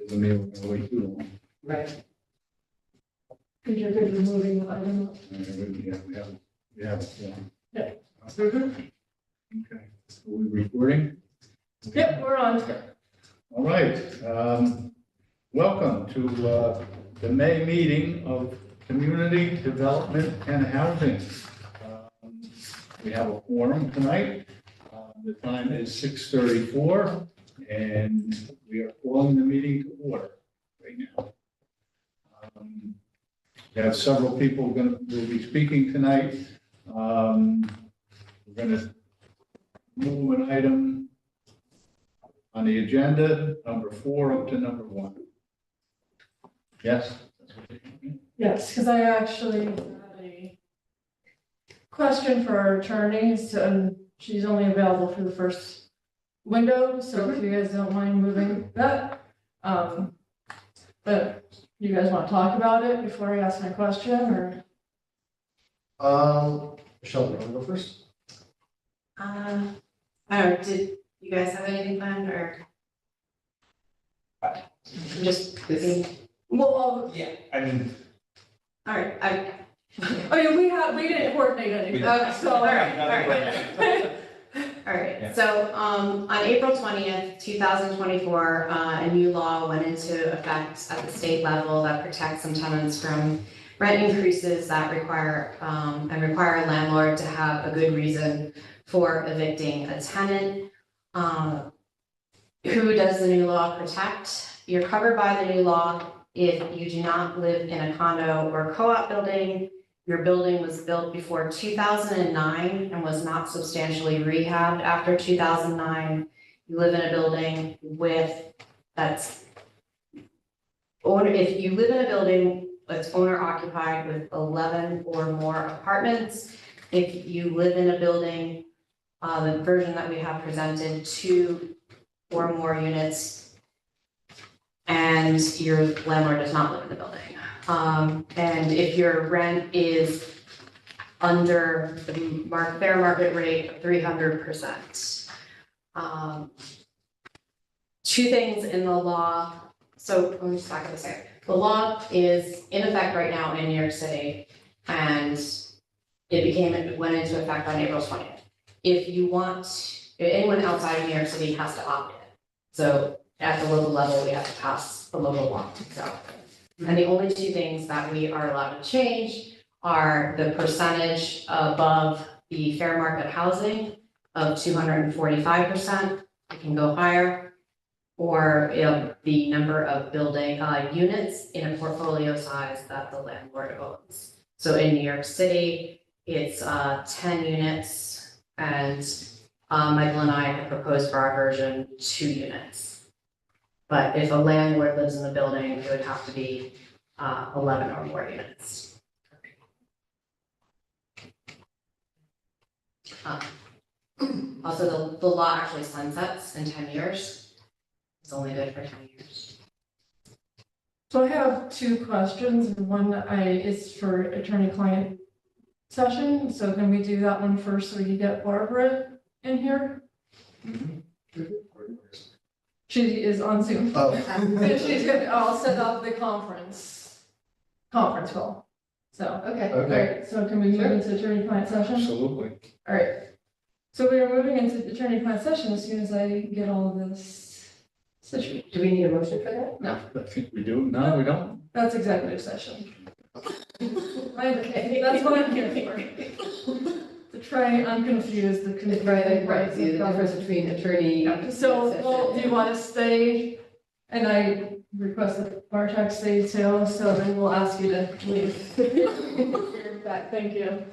doesn't mean we're gonna wait too long. Right. Because you're good with moving the item up. We have a form. Yeah. Okay, so we're recording? Yep, we're on. All right, welcome to the May meeting of Community Development and Housing. We have a forum tonight. The time is 6:34, and we are calling the meeting to order right now. We have several people will be speaking tonight. We're going to move an item on the agenda, number 4 up to number 1. Yes? Yes, because I actually had a question for our attorney, so and she's only available for the first window, so if you guys don't mind moving that. But you guys want to talk about it before I ask my question, or? Michelle, you want to go first? I don't know, did you guys have anything planned or? I'm just thinking, Well, Yeah, I mean. all right, we didn't coordinate anything, so. all right. All right, Yeah. so, on April 20th, 2024, a new law went into effect at the state level that protects some tenants from rent increases that require a landlord to have a good reason for evicting a tenant. Who does the new law protect? You're covered by the new law if you do not live in a condo or co-op building. Your building was built before 2009 and was not substantially rehabbed after 2009. You live in a building if you live in a building that's owner occupied with 11 or more apartments. If you live in a building, the version that we have presented, 2 or more units, and your landlord does not live in the building. And if your rent is under the fair market rate of 300%. 2 things in the law. So let me just back up a second. The law is in effect right now in New York City, and it went into effect on April 20th. If anyone outside of New York City has to opt in. So at the local level, we have to pass the local law. So. And the only 2 things that we are allowed to change are the percentage above the fair market housing of 245%, it can go higher, or the number of building units in a portfolio size that the landlord owns. So in New York City, it's 10 units, and Michael and I have proposed for our version 2 units. But if a landlord lives in the building, it would have to be 11 or more units. Also, the law actually sunsets in 10 years. It's only good for 10 years. So I have 2 questions. One is for attorney-client session. So can we do that one first so we can get Barbara in here? She is on Zoom. Oh. I'll set up the conference call. So, okay. All right. So can we move into attorney-client session? Absolutely. All right. So we are moving into attorney-client session as soon as I get all of this situated. Do we need a motion for that? No, I think we do. No, we don't. that's executive session. Okay, that's what I'm here for. To try and unconfuse the. Right, see the difference between attorney. Yeah, so, well, do you want to stay? And I request that Bartek stay too, so then we'll ask you to leave. You're back, thank you.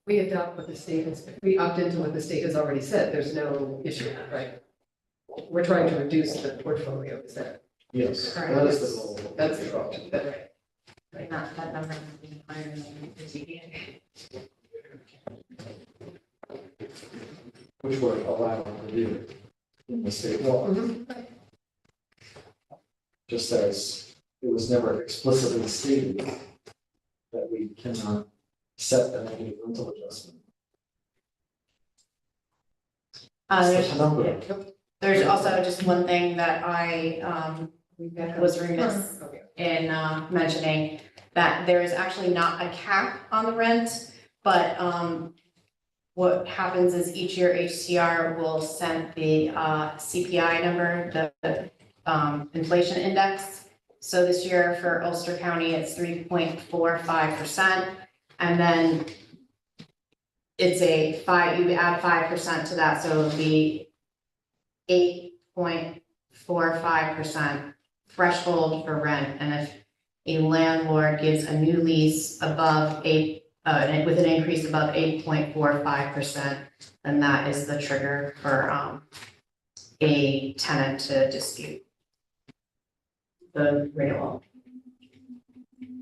We adopt what the state has, we opt into what the state has already said, there's no issue, right? We're trying to reduce the portfolio, is that, Yes, Correct. that is the goal. that's the goal, that, right? Like that number would be higher than the ZBA. Which we're allowed to do in the state law, just as it was never explicitly stated that we cannot set a negative rental adjustment. It's the number. There's also just one thing that I was remiss in mentioning, that there is actually not a cap on the rent, but what happens is each year HCR will send the CPI number, the inflation index. So this year for Ulster County, it's 3.45%, and then it's you add 5% to that, so it would be 8.45% threshold for rent. And if a landlord gives a new lease above with an increase above 8.45%, then that is the trigger for a tenant to dispute the renewal.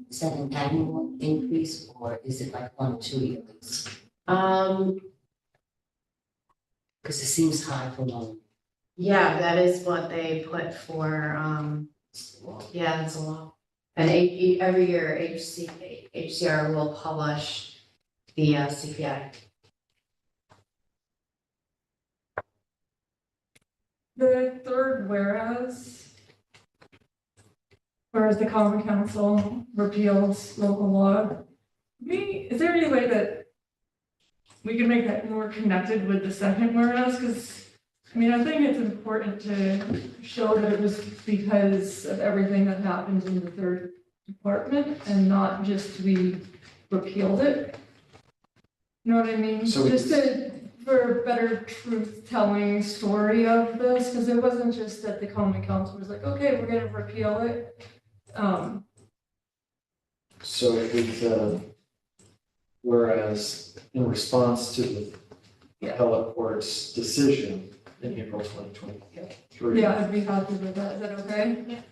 Is that an annual increase or is it like 1 or 2 years? Because it seems high for one. Yeah, that is what they put for, yeah, it's a lot. And every year HCR will publish the CPI. The third whereas the common council repeals local law, is there any way that we can make that more connected with the second whereas? Because, I mean, I think it's important to show that it was because of everything that happened in the third department and not just we repealed it. You know what I mean? So we- For a better truth-telling story of this, because it wasn't just that the common council was like, okay, we're gonna repeal it. So with, whereas in response to the appellate court's decision in April 2023. Yeah, I'd be happy with that. Is that okay?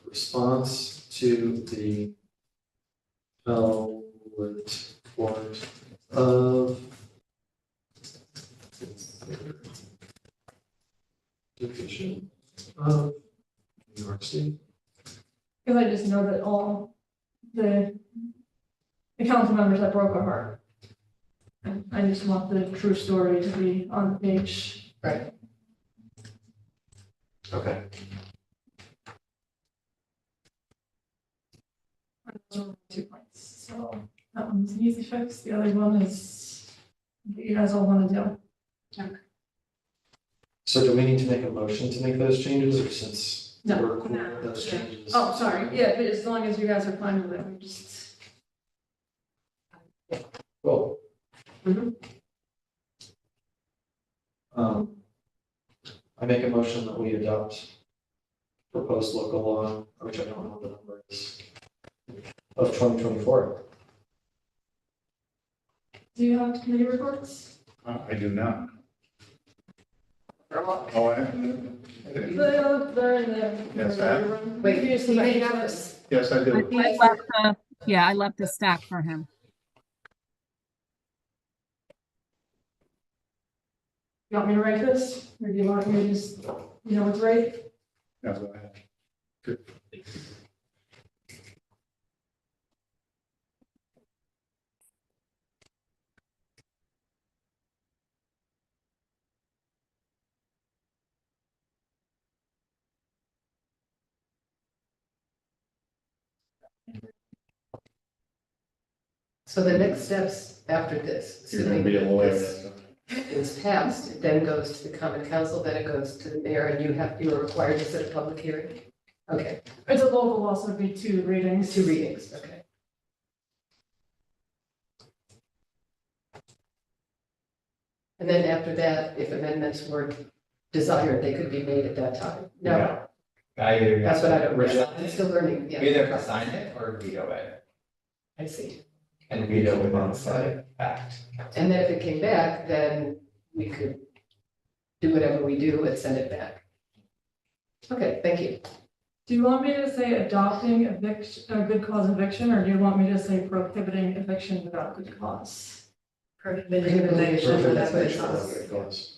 Response to the appellate court of division of New York State. Because I just know that all the council members that broke our heart. And I just want the true story to be on the page. Right. Okay. Those are 2 points. So that one's an easy fix. The other one is what you guys all want to do. So do we need to make a motion to make those changes, or since No. we're cool with those changes? Oh, sorry. Yeah, but as long as you guys are fine with it, we just. Cool. I make a motion that we adopt proposed local law, which I don't know what the number is, of 2024. Do you have committee reports? I do not. Oh, They're in the. Yes, that- Wait, he may have this. yes, I do. I left a stack for him. You want me to write this, or do you want me to just, what's right? No, go ahead. Good. So the next steps after this, You're gonna be a lawyer. is passed, it then goes to the common council, then it goes to the mayor, and you are required to set a public hearing? Okay, It's a local law, so it'd be 2 readings. 2 readings, okay. And then after that, if amendments were desired, they could be made at that time? No, Either that's what I don't, Rich- I'm still learning, we yeah, either have to sign it or veto it. I see. and veto a modified act. And then if it came back, then we could do whatever we do and send it back. Okay, thank you. Do you want me to say adopting eviction, good cause eviction, or do you want me to say prohibiting eviction without good cause? Prohibiting Prohibiting eviction eviction, without that's what it good says. cause. It goes.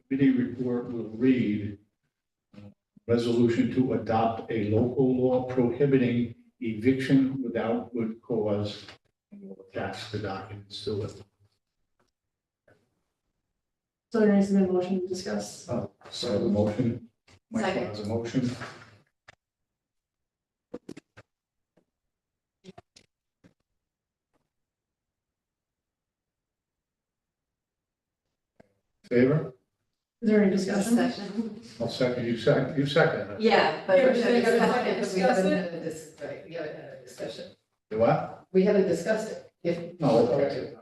Committee report will read, resolution to adopt a local law prohibiting eviction without good cause, and we'll attach the documents to it. So there needs to be a motion to discuss. So the motion, Michael Second. has a motion. Favor? Is there any discussion? Discussion. I'll second, you second it. Yeah, but Yeah, we're but gonna they gotta discuss fucking it. But we discuss haven't it? had a right, we haven't had a discussion. Do what? We haven't discussed it. If No, we're going okay.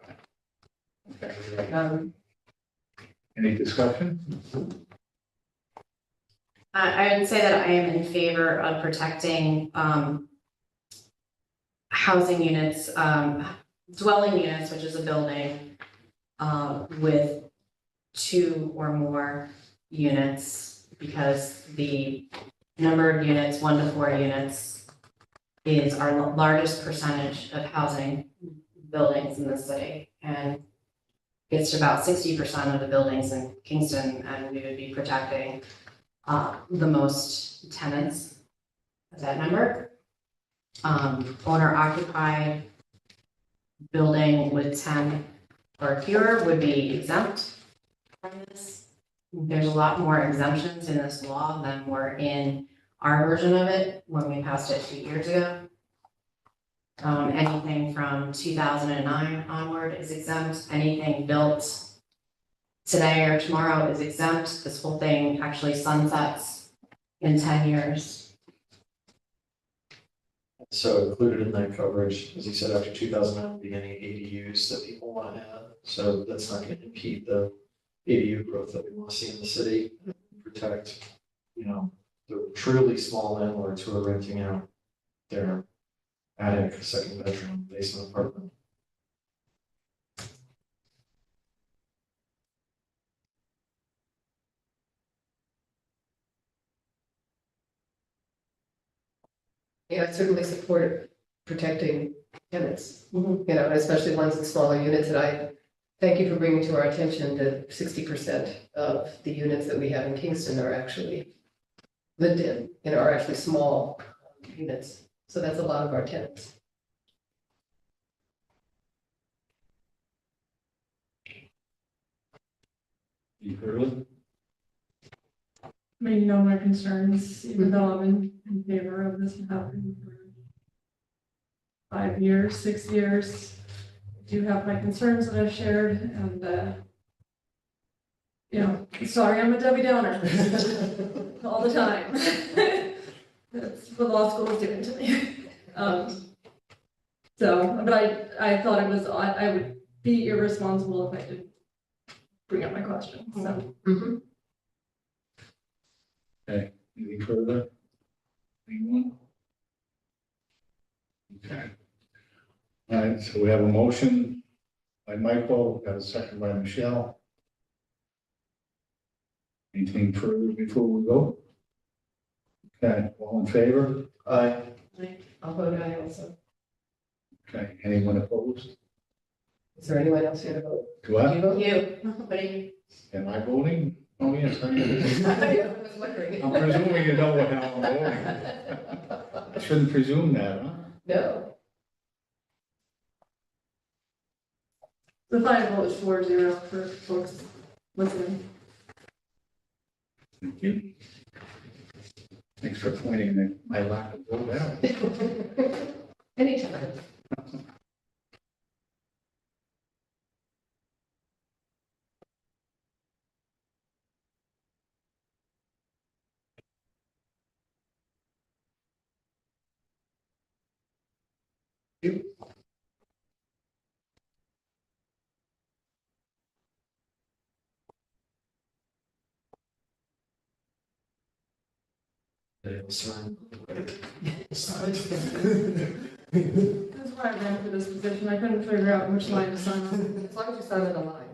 Okay. to. Any discussion? I would say that I am in favor of protecting, housing units, dwelling units, which is a building, with two or more units, because the number of units, 1 to 4 units, is our largest percentage of housing buildings in the city, and gets to about 60% of the buildings in Kingston, and we would be protecting the most tenants of that number. Owner occupied building with 10 or fewer would be exempt from this. There's a lot more exemptions in this law than were in our version of it when we passed it 2 years ago. Anything from 2009 onward is exempt, anything built today or tomorrow is exempt. This whole thing actually sunsets in 10 years. So included in that coverage, as you said, after 2009, be any ADUs that people want to add. So that's not going to impede the ADU growth that we want to see in the city. Protect, the truly small landlords who are renting out their attic, second bedroom, basement apartment. Yeah, I certainly support protecting tenants, Mhm. especially ones in smaller units. And I thank you for bringing to our attention that 60% of the units that we have in Kingston are actually lived in, are actually small units. So that's a lot of our tenants. You heard it? I mean, you know my concerns, even though I'm in favor of this happening for 5 years, 6 years. I do have my concerns that I've shared, and, sorry, I'm a Debbie Downer all the time. That's what law school is doing to me. But I thought I would be irresponsible if I didn't bring up my question, so. Mhm. Any further? Anyone? Okay. All right, so we have a motion by Michael, got a second by Michelle. Anything further before we go? Okay, all in favor? Aye. I'll vote aye also. Okay, anyone opposed? Is there anyone else here to vote? Do I? You vote? You, what do you? Am I voting? Oh, yes, I am. I was wondering. I'm presuming you know what how I'm voting. I shouldn't presume that, huh? No. The final vote is 4-0 for folks listening. Thank you. Thanks for pointing at my lack of vote out. Anytime. That's why I ran for this position. I couldn't figure out which line to sign on. As long as you sign on the line,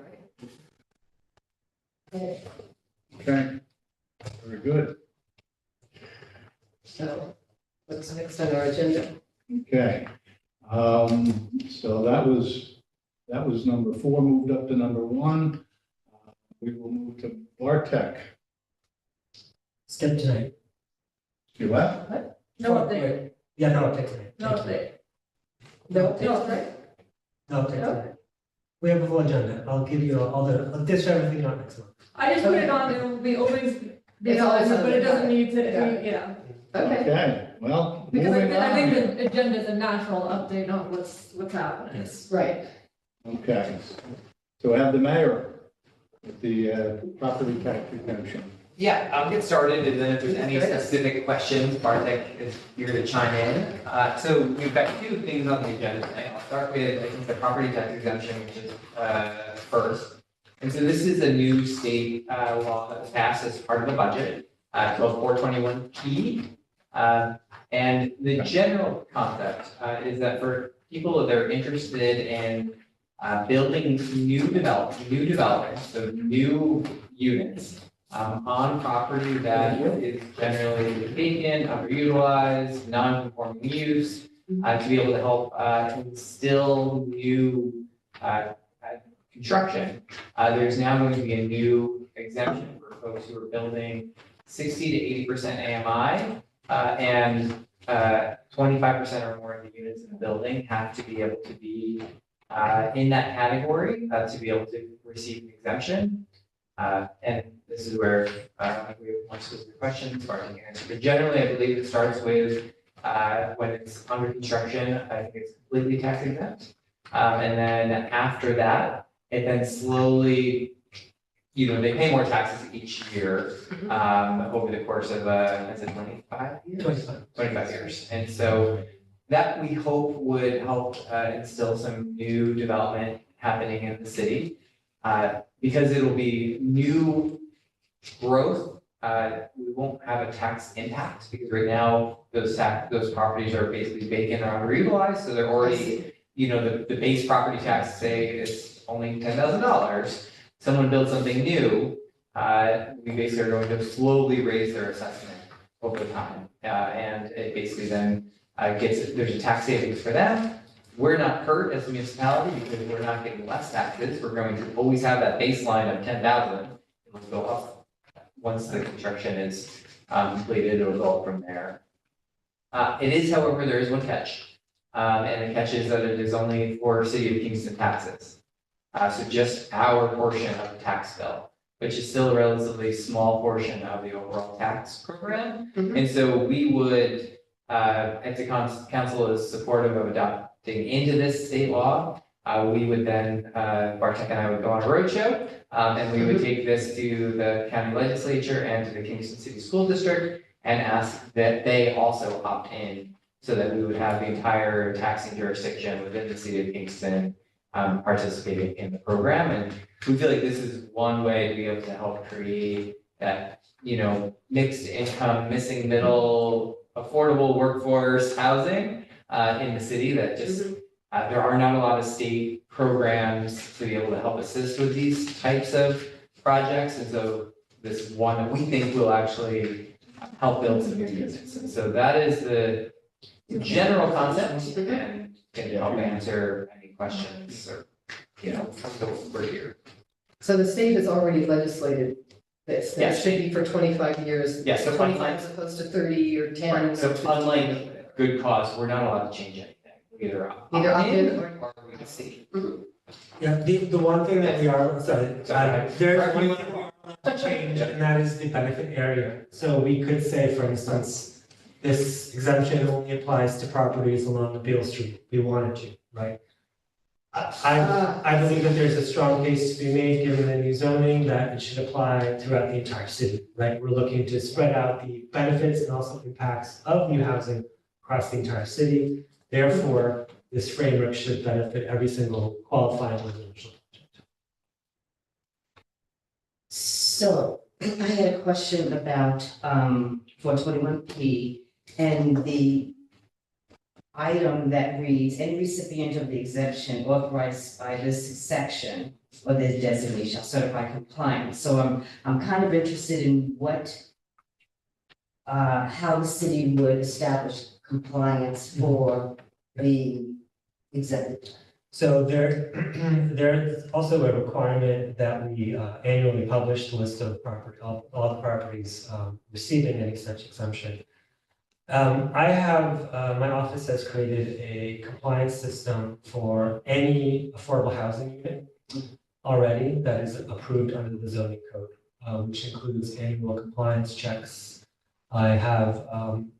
right? Okay, very good. So what's next on our agenda? Okay, so that was number 4, moved up to number 1. We will move to Bartek. Skip tonight. You what? No update, Yeah, no update tonight. no update. No, No, right? No update No. tonight. We have a full agenda. I'll give you all the, I'll dish everything out next month. I just put it on, there will be always, It's always on but it there. doesn't need to, Yeah. yeah. Okay, Okay, well, Because moving I think on. the agenda is a natural update on what's happening. Yes. right. Okay, so I have the mayor with the property tax exemption. Yeah, I'll get started, and then if there's any Okay. specific questions, Bartek is here to chime in. So we've got 2 things on the agenda tonight. I'll start with, I think, the property tax exemption, which is first. And so this is a new state law that was passed as part of the budget, 12421P. And the general concept is that for people that are interested in building new developments, so new units, on property that is generally vacant, underutilized, non-conforming use, to be able to help instill new construction. There's now going to be a new exemption for folks who are building 60 to 80% AMI, and 25% or more of the units in the building have to be able to be in that category to be able to receive an exemption. And this is where we have more specific questions, Bartek can answer. But generally, I believe it starts with when it's under construction, I think it's completely tax exempt. And then after that, it then slowly, they pay more taxes each year over the course of, is it 25 years? 25 years. And so that we hope would help instill some new development happening in the city. Because it'll be new growth, we won't have a tax impact because right now those properties are basically vacant or underutilized, so they're already, the base property tax, say it's only $10,000. Someone builds something new, we basically are going to slowly raise their assessment over time. And it basically then there's a tax savings for them. We're not hurt as a municipality because we're not getting less taxes. We're going to always have that baseline of 10,000. It'll go up once the construction is completed. It'll go up from there. It is, however, there is one catch. And the catch is that it is only for City of Kingston taxes. So just our portion of the tax bill, which is still a relatively small portion of the overall tax program. Mhm. And so we would, if the council is supportive of adopting into this state law, we would then, Bartek and I would go on a roadshow, and we would take this to the county legislature and to the Kingston City School District and ask that they also opt in so that we would have the entire taxing jurisdiction within the city of Kingston participating in the program. And we feel like this is one way to be able to help create that, mixed income, missing middle, affordable workforce housing in the city that just, there are not a lot of state programs to be able to help assist with these types of projects. And so this one that we think will actually help build some new units. And so that is the general concept and can help answer any questions or, so we're here. So the state has already legislated this, that it Yes. should be for 25 years. Yes, so 25 as opposed to 30 or 10. Right, or so 15. unlike good cause, we're not allowed to change anything. We either opt Either opt in or we can see. Yeah, the one thing that we are, sorry, Sorry. there's one thing we are allowed to change, and that is the benefit area. So we could say, for instance, this exemption only applies to properties along the Beale Street. We wanted to, right? I believe that there's a strong case to be made, given the new zoning, that it should apply throughout the entire city, right? We're looking to spread out the benefits and also impacts of new housing across the entire city. Therefore, this framework should benefit every single qualifying residential project. So I had a question about 421P and the item that reads, any recipient of the exemption authorized by this section or this designee shall certify compliance. So I'm kind of interested in how the city would establish compliance for the exempted. So there's also a requirement that we annually publish the list of all the properties receiving any such exemption. My office has created a compliance system for any affordable housing unit already that is approved under the zoning code, which includes annual compliance checks. I have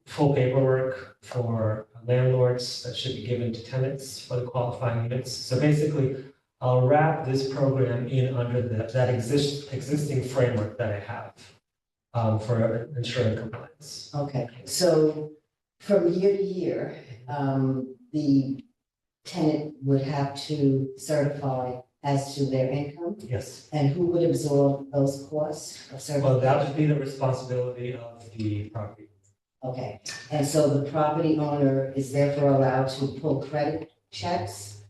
full paperwork for landlords that should be given to tenants for the qualifying units. So basically, I'll wrap this program in under that existing framework that I have for ensuring compliance. Okay, so from year to year, the tenant would have to certify as to their income? Yes. And who would absorb those costs of certification? Well, that would be the responsibility of the property. Okay, and so the property owner is therefore allowed to pull credit checks,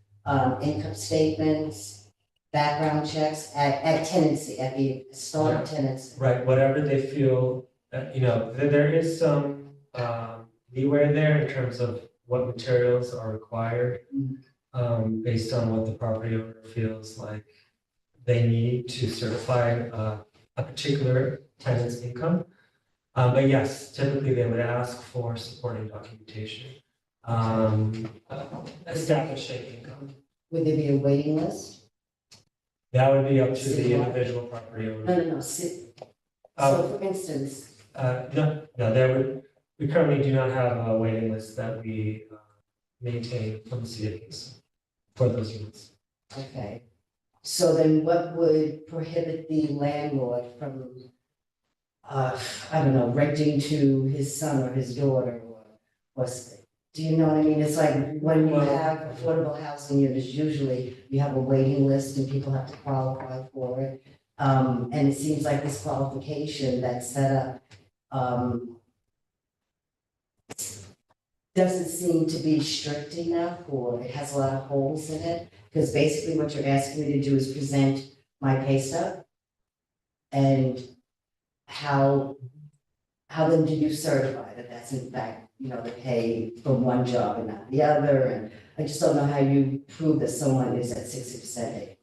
income statements, background checks at tenancy, at the start of tenancy. Right, whatever they feel, there is some leeway there in terms of what materials are required, based on what the property owner feels like they need to certify a particular tenant's income. But yes, typically they would ask for supporting documentation, establishing income. Would there be a waiting list? That would be up to the individual property owner. No. So for instance, We currently do not have a waiting list that we maintain from the city of Kingston for those units. okay, so then what would prohibit the landlord from, renting to his son or his daughter or, do you know what I mean? It's like when you have affordable housing units, usually you have a waiting list and people have to qualify for it. And it seems like this qualification that's set up, doesn't seem to be strict enough, or it has a lot of holes in it, because basically what you're asking me to do is present my pay stub. And how then do you certify that that's in fact, the pay from one job and not the other? And I just don't know how you prove that someone is at 60%.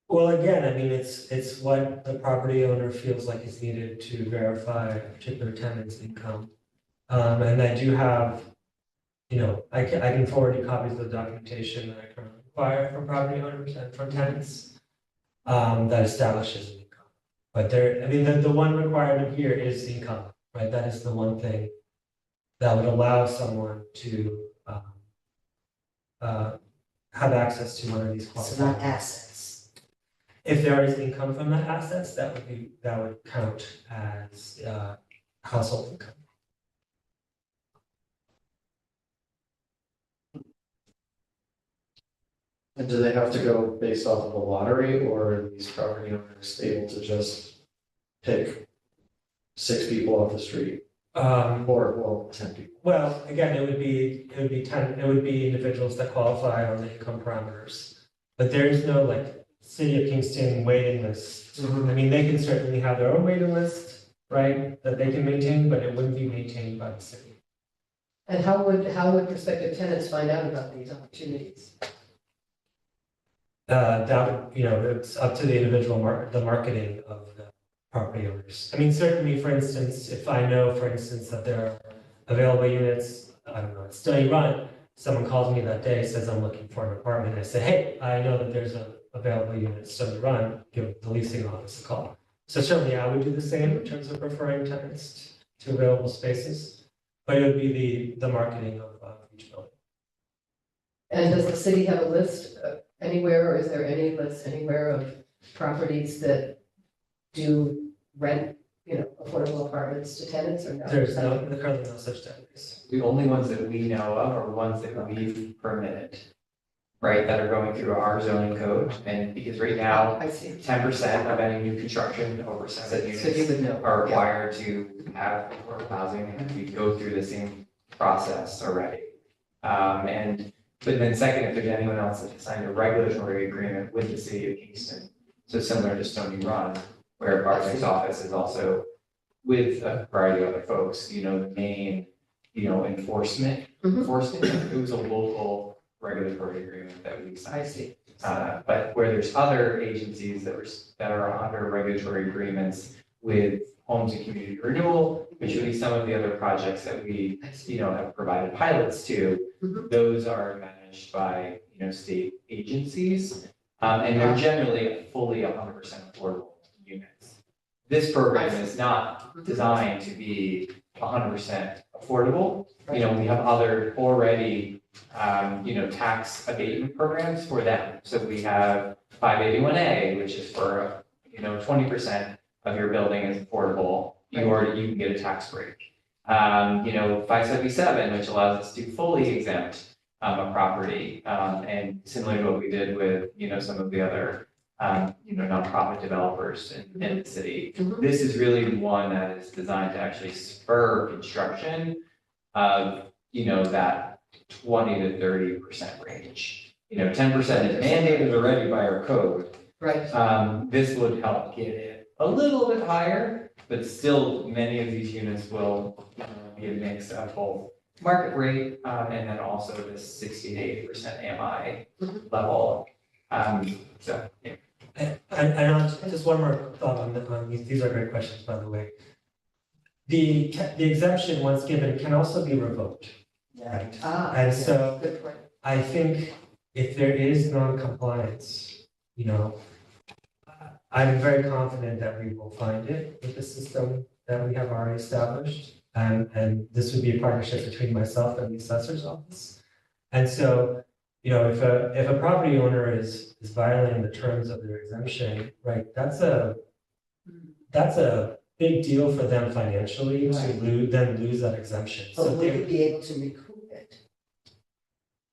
Well, again, I mean, it's what the property owner feels like is needed to verify a particular tenant's income. And I do have, I can forward you copies of the documentation that I currently require from property owners and from tenants that establishes an income. But the one requirement here is income, right? That is the one thing that would allow someone to have access to one of these So qualified. not assets. If there is income from the assets, that would count as household income. And do they have to go based off of a lottery, or are these property owners able to just pick 6 people off the street? Or 10 people? Well, again, it would be individuals that qualify on the income parameters. But there is no City of Kingston waiting list. I mean, they can certainly have their own waiting list, right, that they can maintain, but it wouldn't be maintained by the city. And how would prospective tenants find out about these opportunities? That would, it's up to the individual the marketing of the property owners. I mean, certainly, for instance, if I know, for instance, that there are available units, I don't know, at Stony Run, someone calls me that day, says I'm looking for an apartment, I say, hey, I know that there's an available unit at Stony Run, give the leasing office a call. So certainly I would do the same in terms of referring tenants to available spaces. but it would be the marketing of each building. And does the city have a list anywhere, or is there any list anywhere of properties that do rent, affordable apartments to tenants or no? There's currently no such database. The only ones that we know of are ones that we've permitted, right, that are going through our zoning code, and because right now, I see. 10% of any new construction over 7 units. So you would know. Are Yeah. required to have affordable housing, and we go through the same process already. But then second, if there's anyone else that signed a regulatory agreement with the city of Kingston, so similar to Stony Run, where Barclay's office is also with a variety of other folks, the main, enforcement, it was a local regulatory agreement that we signed. I see. But where there's other agencies that are under regulatory agreements with homes and community renewal, which would be some of the other projects that we, have provided pilots to, those are managed by, state agencies. And they're generally fully 100% affordable units. This program is not designed to be 100% affordable. We have other already tax abatement programs for them. So we have 581A, which is for, 20% of your building is affordable, you can get a tax break. 577, which allows us to fully exempt a property, and similar to what we did with, some of the other, nonprofit developers in the city. This is really one that is designed to actually spur construction of, that 20 to 30% range. 10% is mandated already by our code. Right. This would help get it a little bit higher, but still many of these units will be a mix of both market rate, and then also this 60 to 80% AMI level. So, yeah. And just one more thought on these are great questions, by the way. The exemption, once given, can also be revoked. Right. And so Good point. I think if there is non-compliance, I'm very confident that we will find it with the system that we have already established. And this would be a partnership between myself and the assessor's office. And so, if a property owner is violating the terms of their exemption, right, that's a big deal for them financially to lose that exemption. But So would you be able to recoup it?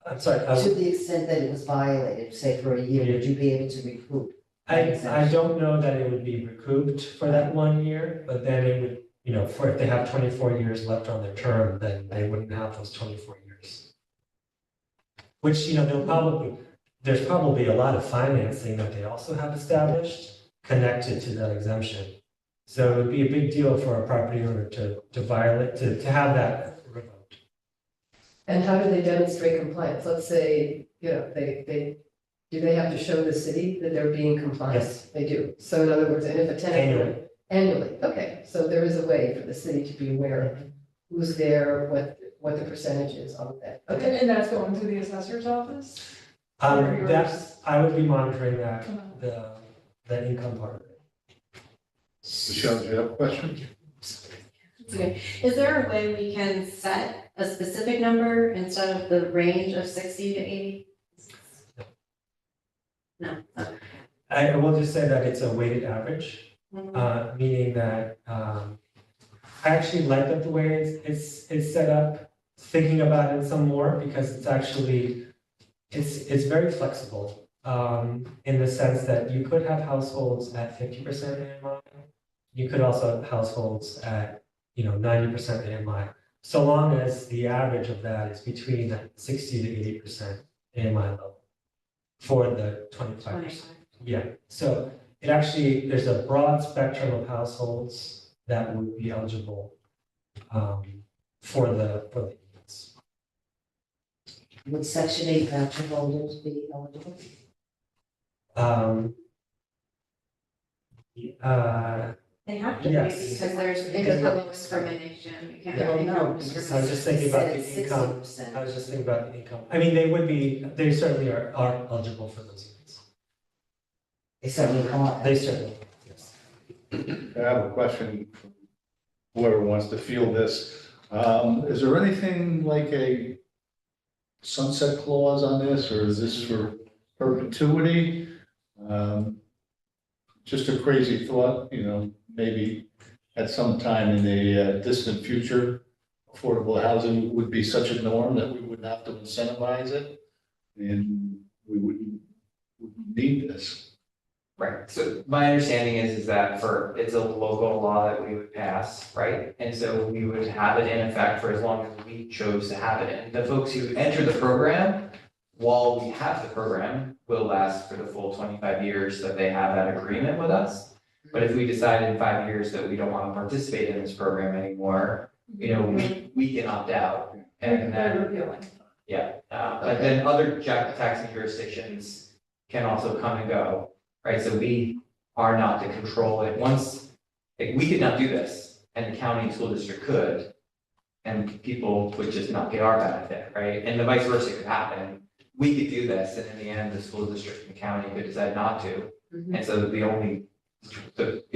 I'm sorry, To the extent that it was violated, say for a year, would you be able to recoup? I don't know that it would be recouped for that 1 year, but then it would, for if they have 24 years left on their term, then they wouldn't have those 24 years. Which, there's probably a lot of financing that they also have established connected to that exemption. So it would be a big deal for a property owner to violate, to have that revoked. And how do they demonstrate compliance? Let's say, do they have to show the city that they're being compliant? Yes. They do. So in other words, and if a tenant. Annually, okay. So there is a way for the city to be aware of who's there, what the percentage is on that. Okay. And that's going through the assessor's office? I would be monitoring that, the income part of it. Michelle, do you have a question? Okay. Is there a way we can set a specific number instead of the range of 60 to 80? No. Okay. I will just say that it's a weighted average. Meaning that I actually like that the way it's set up, thinking about it some more, because it's actually, it's very flexible in the sense that you could have households at 50% AMI. You could also have households at 90% AMI, so long as the average of that is between that 60 to 80% AMI level for the 25%. Yeah, so it actually, there's a broad spectrum of households that would be eligible for the units. Would Section 8 voucher holders be eligible? They have to be, Yes. because there's income discrimination. You can't have income I was discrimination. just thinking about Said the it's income. 60%. I was just thinking about the income. I mean, they certainly are eligible for those units. They certainly are. They certainly, yes. I have a question, whoever wants to field this. Is there anything like a sunset clause on this, or is this for perpetuity? Just a crazy thought, maybe at some time in the distant future, affordable housing would be such a norm that we wouldn't have to incentivize it, and we wouldn't need this. Right, so my understanding is that it's a local law that we would pass, right? And so we would have it in effect for as long as we chose to have it in. The folks who enter the program, while we have the program, will last for the full 25 years that they have that agreement with us. But if we decide in 5 years that we don't want to participate in this program anymore, we can opt out. And then, but then other taxing jurisdictions can also come and go. Right, so we are not to control it. We could not do this, and the county and school district could, and people would just not get our benefit, right? And the vice versa could happen. We could do this, and in the end, the school district and county could decide not to. And so the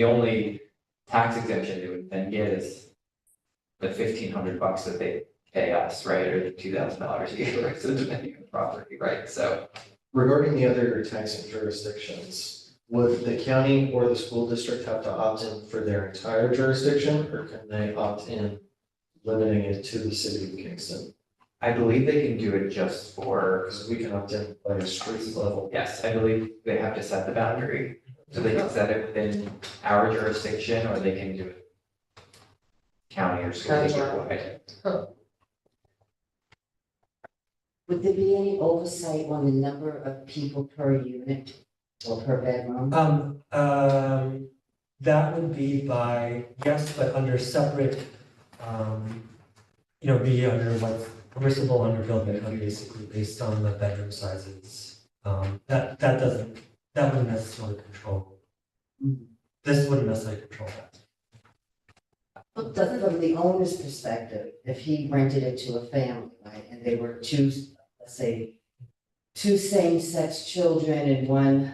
only tax exemption they would then get is the $1,500 that they pay us, right, or the $2,000 a year, right? So depending on the property, right? So Regarding the other taxing jurisdictions, would the county or the school district have to opt in for their entire jurisdiction, or can they opt in limiting it to the city of Kingston? I believe they can do it just for, Because we can opt in by a street level. yes, I believe they have to set the boundary. So they can set it within our jurisdiction, or they can do it county or school district wide. Would there be any oversight on the number of people per unit or per bedroom? That would be yes, but under separate, be under what's permissible under building code, basically based on the bedroom sizes. That wouldn't necessarily control. This wouldn't necessarily control that. But from the owner's perspective, if he rented it to a family, right, and they were two same-sex children and one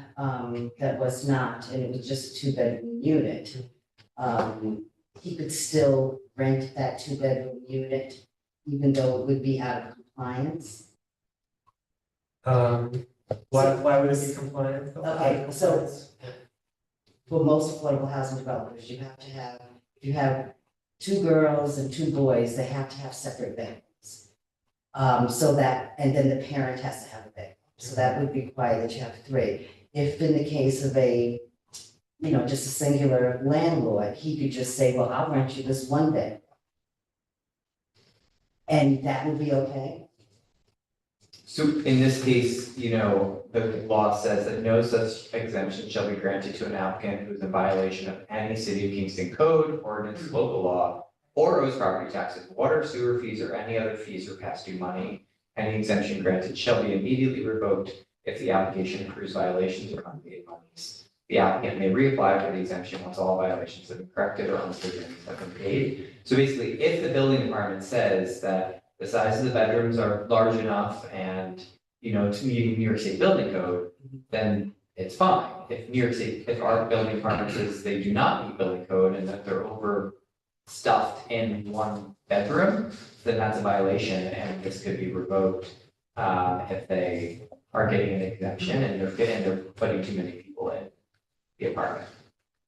that was not, and it was just a 2-bedroom unit, he could still rent that 2-bedroom unit, even though it would be out of compliance. Why would it be compliant? Okay, so for most affordable housing developers, you have 2 girls and 2 boys, they have to have separate bedrooms. And then the parent has to have a bedroom, so that would require that you have 3. If in the case of just a singular landlord, he could just say, well, I'll rent you this 1 bedroom. And that would be okay? So in this case, the law says that no such exemption shall be granted to an applicant who is in violation of any City of Kingston code, ordinance, local law, or owes property taxes, water, sewer fees, or any other fees or past due money. Any exemption granted shall be immediately revoked if the application accrues violations or unpaid monies. The applicant may reapply for the exemption once all violations have been corrected or unpaid monies have been paid. So basically, if the building department says that the size of the bedrooms are large enough and, it's meeting New York State building code, then it's fine. If our building department says they do not meet building code and that they're overstuffed in 1 bedroom, then that's a violation and this could be revoked if they are getting an exemption and they're putting too many people in the apartment.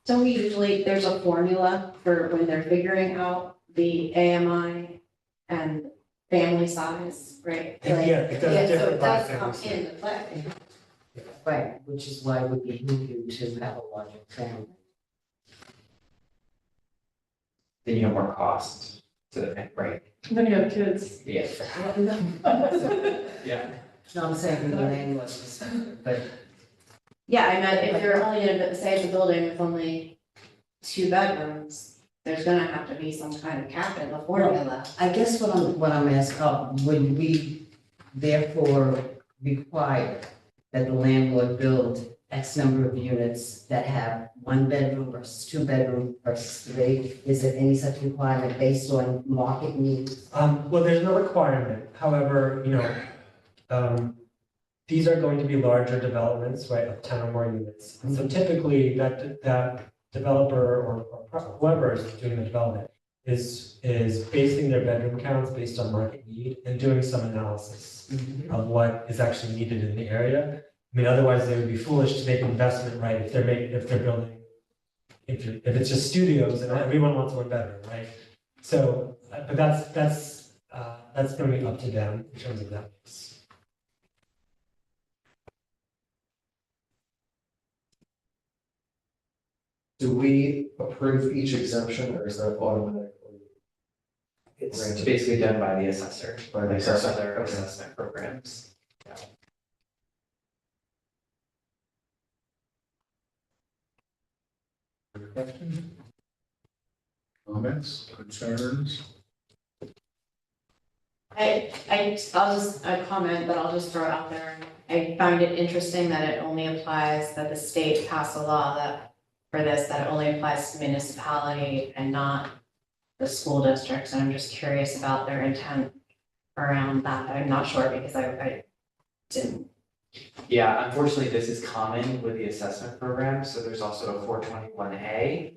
So there's a formula for when they're figuring out the AMI and family size, right? Yeah, it does So differ it by does family come size. into play. Right, which is why it would behoove you to have a larger family. Then you have more costs to the family, right? Then you have kids. Yeah. Yeah. No, I'm saying from the landlord's perspective, but Yeah, I meant if you're only gonna say it's a building with only 2 bedrooms, there's gonna have to be some kind of cap in the formula. I guess what I'm asking, would we therefore require that the landlord build X number of units that have 1 bedroom versus 2 bedroom versus 3? Is there any such requirement based on market needs? Well, there's no requirement. However, these are going to be larger developments, right, of 10 or more units. And so typically that developer or whoever is doing the development is basing their bedroom counts based on market need and doing some analysis of what is actually needed in the area. I mean, otherwise they would be foolish to make an investment, right, if they're building, if it's just studios and everyone wants one bedroom, right? So, but that's gonna be up to them in terms of that mix. Do we approve each exemption or is that automatic? It's Granted. basically done by the assessor, By the like our assessor, other okay. assessment programs. Questions? Comments, concerns? I'll just, a comment that I'll just throw out there. I find it interesting that it only applies, that the state passed a law that, for this, that it only applies to municipality and not the school districts, and I'm just curious about their intent around that. I'm not sure because I didn't. Yeah, unfortunately, this is common with the assessment program, so there's also a 421A,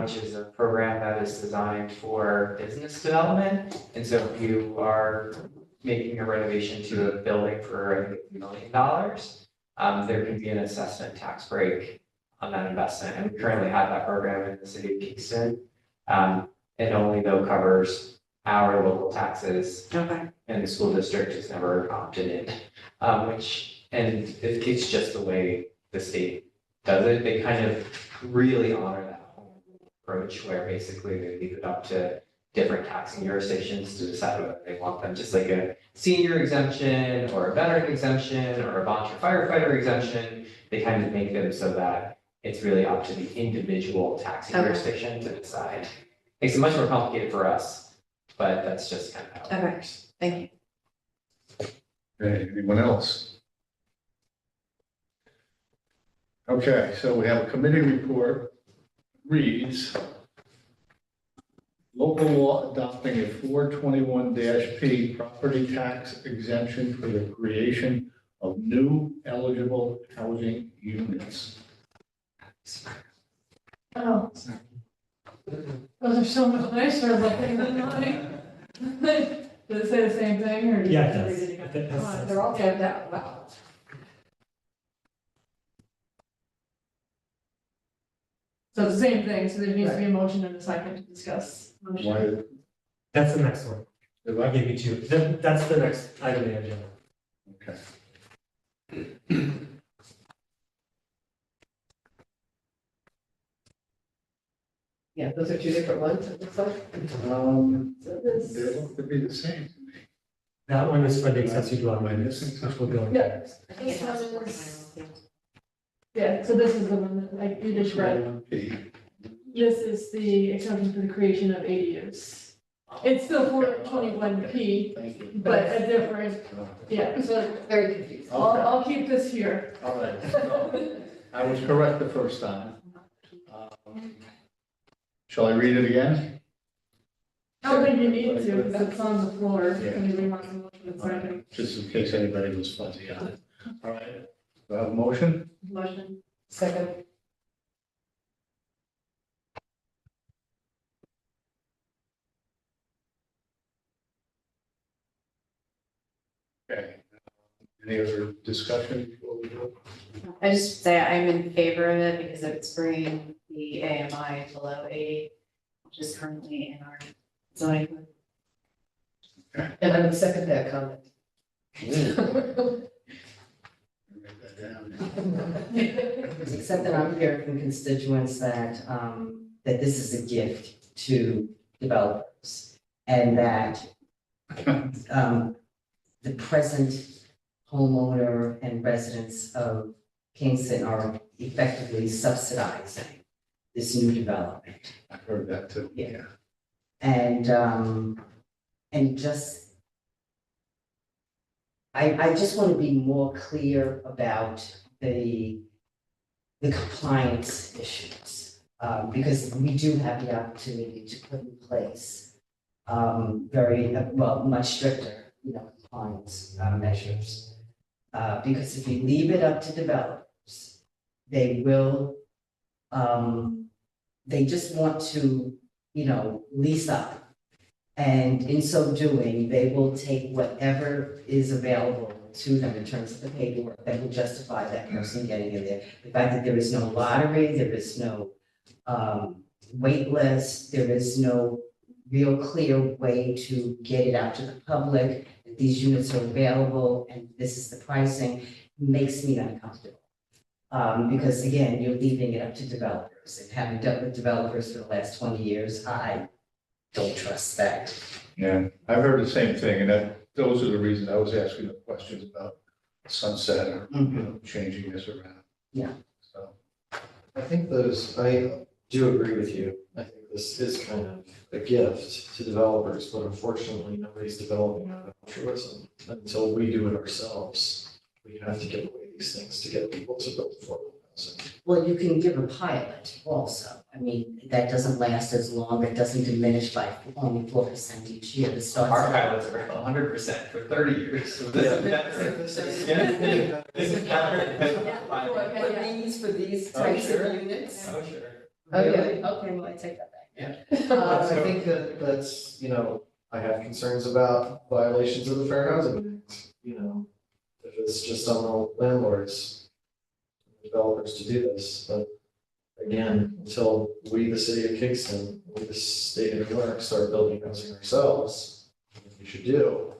which is a program that is designed for business development. And so if you are making a renovation to a building for, I think, $1 million, there can be an assessment tax break on that investment. And we currently have that program in the city of Kingston. It only though covers our local taxes, Okay. and the school district has never opted in, and it's just the way the state does it. They kind of really honor that home rule approach where basically they leave it up to different taxing jurisdictions to decide whether they want them, just like a senior exemption or a veteran exemption or a volunteer firefighter exemption. They kind of make them so that it's really up to the individual taxing Okay. jurisdiction to decide. Makes it much more complicated for us, but that's just kind of how it Okay. works. Thank you. Okay, anyone else? Okay, so we have a committee report, reads, local law adopting a 421-P property tax exemption for the creation of new eligible housing units. Oh. Those are so much nicer looking than mine. Does it say the same thing or? Yeah, it did does. they read it again? It has- Oh, they're all typed out, wow. So it's the same thing, so there needs to be a motion and a second to discuss. Motion. Why, That's the next one. I gave you two. That's the next item on the agenda. okay. Yeah, those are two different ones, it looks like. So this, They look to be the same. That one is for the accessory dwelling Am I units, missing which will go in Yeah. next. I think it has This one is- 421. yeah, so this is the one that like you just read. 421P. This is the exemption for the creation of ADUs. It's still 421P, Thank you. but a different, yeah, so Very confusing. I'll keep this here. All right, so, I was correct the first time. Shall I read it again? I don't think you need to, because it's on the floor, Yeah. anybody wants to motion in second. Just in case anybody was fuzzy on it. All right, do I have a motion? Motion. Second, Okay. Any other discussion before we go? I just say I'm in favor of it because it's bringing the AMI below 80, which is currently in our zoning code. and I would second that comment. Write that down. Except that I'm hearing from constituents that, that this is a gift to developers. And that, the present homeowner and residents of Kingston are effectively subsidizing this new development. I heard that too. Yeah. And just, I just want to be more clear about the compliance issues. Because we do have the opportunity to put in place, much stricter, compliance measures. Because if you leave it up to developers, they will, they just want to lease up. And in so doing, they will take whatever is available to them in terms of the paperwork that will justify that person getting in there. The fact that there is no lottery, there is no wait list, there is no real clear way to get it out to the public, that these units are available and this is the pricing, makes me uncomfortable. Because again, you're leaving it up to developers, and having dealt with developers for the last 20 years, I don't trust that. Yeah, I've heard the same thing, and those are the reasons I was asking the questions about sunset or, changing this around. Yeah. So, I think I do agree with you. I think this is kind of a gift to developers, but unfortunately, nobody's developing out of altruism until we do it ourselves. We have to give away these things to get people to build affordable housing. Well, you can give a pilot also. I mean, that doesn't last as long, it doesn't diminish by only 4% each year. It starts Our at- pilots are 100% for 30 years, so this is better. This is- Yeah. This is better. For these types of units? Oh, sure. Okay, well, I take that back. I think that's, I have concerns about violations of the Fair Housing Act, if it's just on the landlords, developers to do this, but again, until we, the city of Kingston, we, the state of New York, start building housing ourselves, which we should do,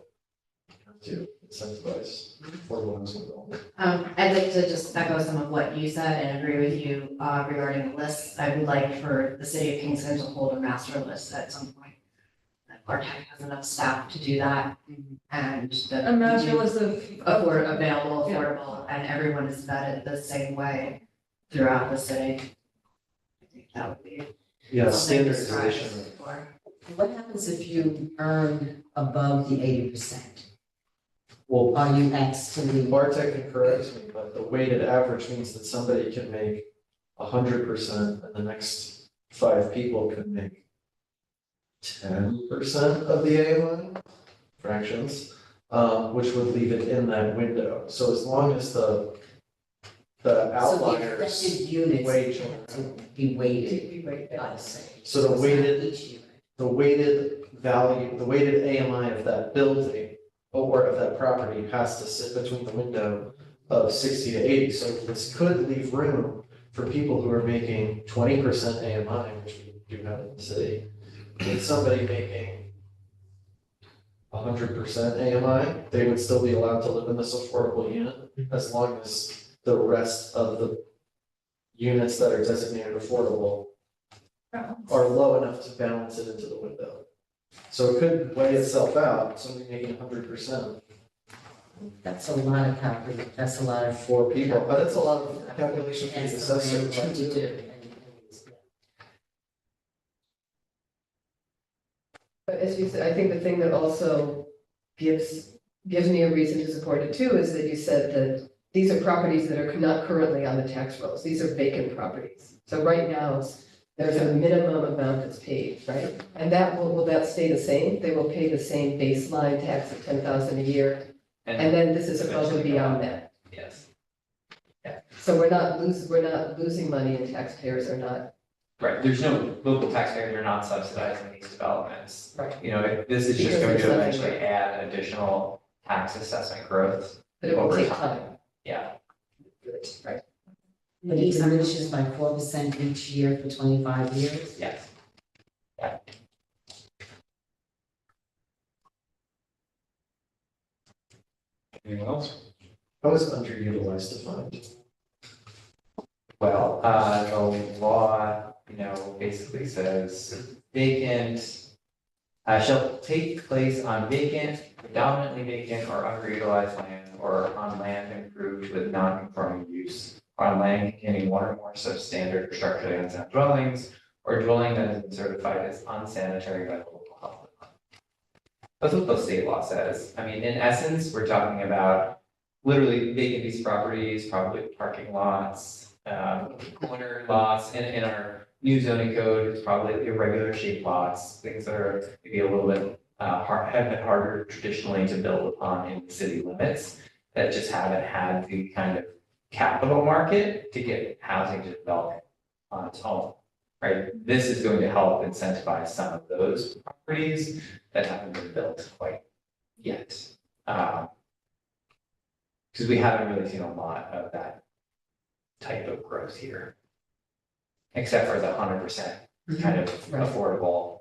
we have to incentivize affordable housing development. I'd like to just echo some of what you said and agree with you regarding the lists. I would like for the city of Kingston to hold a master list at some point. That our tech has enough staff to do that, and that A master list of. available, Yeah. affordable, and everyone is vetted the same way throughout the city. I think that would be Yeah, something to standardization. strive for. What happens if you earn above the 80%? Well, Are you actually, Bartek can correct me, but the weighted average means that somebody can make 100% and the next 5 people can make 10% of the AMI fractions, which would leave it in that window. So as long as the so the outliers effective units wage, to be weighted, We wait I that. say. so the it's not weighted each unit. the weighted value, the weighted AMI of that building or of that property has to sit between the window of 60 to 80. So this could leave room for people who are making 20% AMI, which we do have in the city. With somebody making 100% AMI, they would still be allowed to live in this affordable unit as long as the rest of the units that are designated affordable are low enough to balance it into the window. So it could weigh itself out, somebody making 100%, That's a lot of that's a lot of. 4 people, but that's a lot of calculation for the That's assessor. what I'm trying to do. But as you said, I think the thing that also gives me a reason to support it too, is that you said that these are properties that are not currently on the tax rolls, these are vacant properties. So right now, there's a minimum amount that's paid, right? And that will that stay the same? They will pay the same baseline tax of 10,000 a year, and then this is above and beyond that. Yes, So we're not losing money, and taxpayers are not. right, there's no, local taxpayers are not subsidizing these developments. Right. This is just Because going there's to nothing eventually there. add additional tax assessment growth, But it will Over take time. time, yeah. right? But it diminishes by 4% each year for 25 years? Yes. Anyone else? How is underutilized defined? Well, the law, basically says vacant, shall take place on vacant, predominantly vacant or underutilized land, or on land improved with non-conforming use, or on land containing one or more substandard or structurally unsound dwellings, or dwelling that has been certified as unsanitary by the local health department. That's what the state law says. I mean, in essence, we're talking about literally vacant piece of properties, probably parking lots, corner lots, in our new zoning code, it's probably irregular shaped lots, things that are maybe a little bit have been harder traditionally to build upon in city limits, that just haven't had the kind of capital market to get housing to develop on its own. right? This is going to help incentivize some of those properties that haven't been built quite yet. Because we haven't really seen a lot of that type of growth here. Except for the 100% kind of Right. affordable,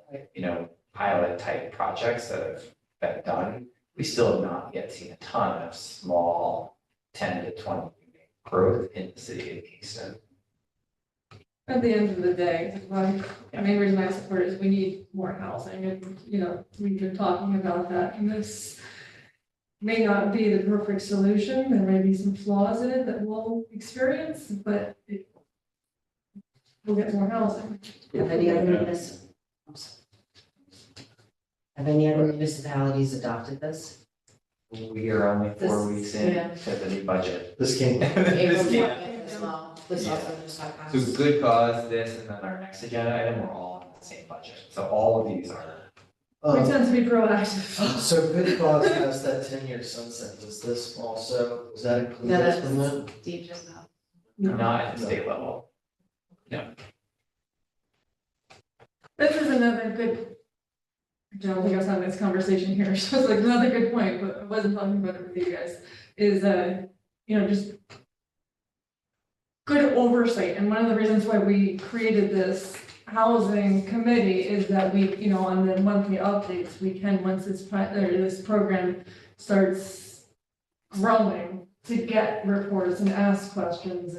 pilot type projects that have been done. We still have not yet seen a ton of small 10 to 20 unit growth in the city of Kingston. At the end of the day, the main reason I support it is we need more housing and, we've been talking about that and this may not be the perfect solution. There may be some flaws in it that we'll experience, but we'll get more housing. Have any other municipalities adopted this? We are only 4 This- weeks in yeah. to the new budget. This came, This came- As well, this also just got passed. So good cause, this, and then our next agenda item, we're all on the same budget. So all of these are, We tend to be proactive. so Good Cause has that 10-year sunset, does this also, does that include No, this that's from that? deep just now. not at the state level. This is another good, I don't think I was having this conversation here, so it's like another good point, but I wasn't talking about it with you guys, is, just good oversight, and one of the reasons why we created this housing committee is that we, on the monthly updates, we can, once this program starts growing, to get reports and ask questions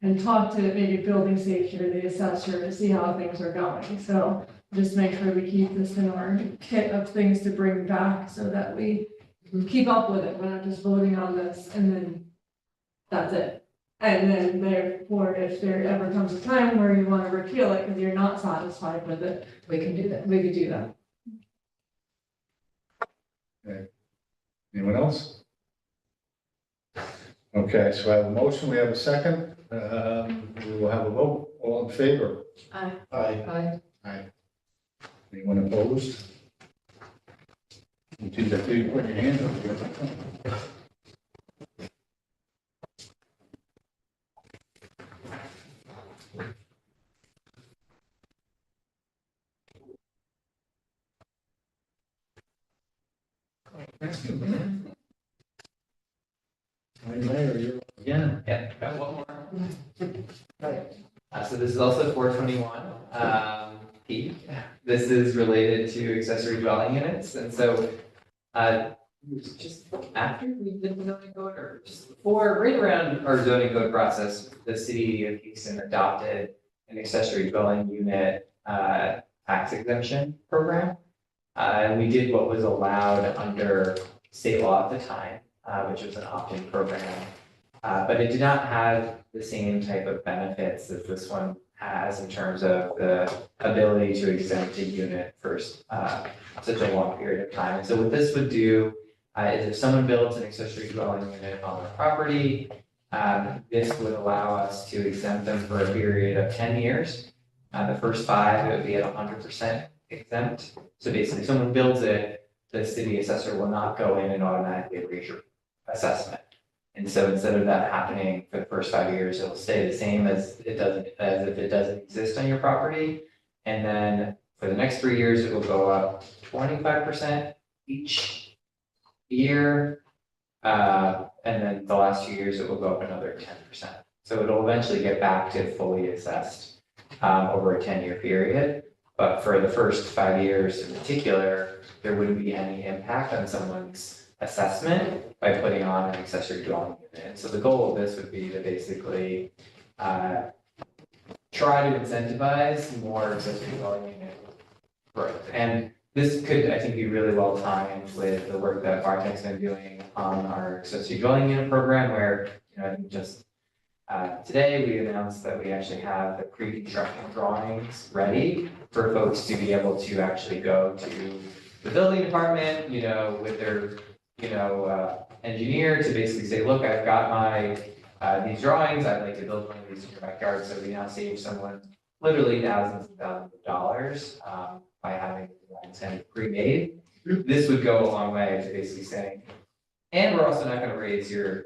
and talk to maybe building safety or the assessor to see how things are going. So just make sure we keep this in our kit of things to bring back so that we keep up with it. We're not just voting on this and then that's it. And then therefore, if there ever comes a time where you want to repeal it because you're not satisfied with it, We can do that. we could do that. Anyone else? Okay, so I have a motion, we have a second. We will have a vote. All in favor? Aye. Aye. Anyone opposed? You do that, you put your hand up. Larry, you're up again. Yeah, got one more. So this is also 421, P. This is related to accessory dwelling units, and so, just after we did the zoning code, or just before, right around our zoning code process, the city of Kingston adopted an accessory dwelling unit, tax exemption program. And we did what was allowed under state law at the time, which was an opt-in program. But it did not have the same type of benefits that this one has in terms of the ability to exempt a unit for such a long period of time. And so what this would do is if someone builds an accessory dwelling unit on their property, this would allow us to exempt them for a period of 10 years. The first 5, it would be at 100% exempt. So basically, if someone builds it, the city assessor will not go in and automatically raise your assessment. And so instead of that happening for the first 5 years, it'll stay the same as if it doesn't exist on your property. And then for the next 3 years, it will go up 25% each year. And then the last 2 years, it will go up another 10%. So it'll eventually get back to fully assessed over a 10-year period. But for the first 5 years in particular, there wouldn't be any impact on someone's assessment by putting on an accessory dwelling unit. And so the goal of this would be to basically try to incentivize more accessory dwelling unit growth. And this could, I think, be really well timed with the work that Bartek's been doing on our accessory dwelling unit program, where, I think just today we announced that we actually have the pre-construction drawings ready for folks to be able to actually go to the building department, with their engineer to basically say, look, I've got my, these drawings, I'd like to build one of these in your backyard. So we now save someone literally thousands and thousands of dollars by having the designs kind of pre-made. This would go a long way to basically saying, and we're also not going to raise your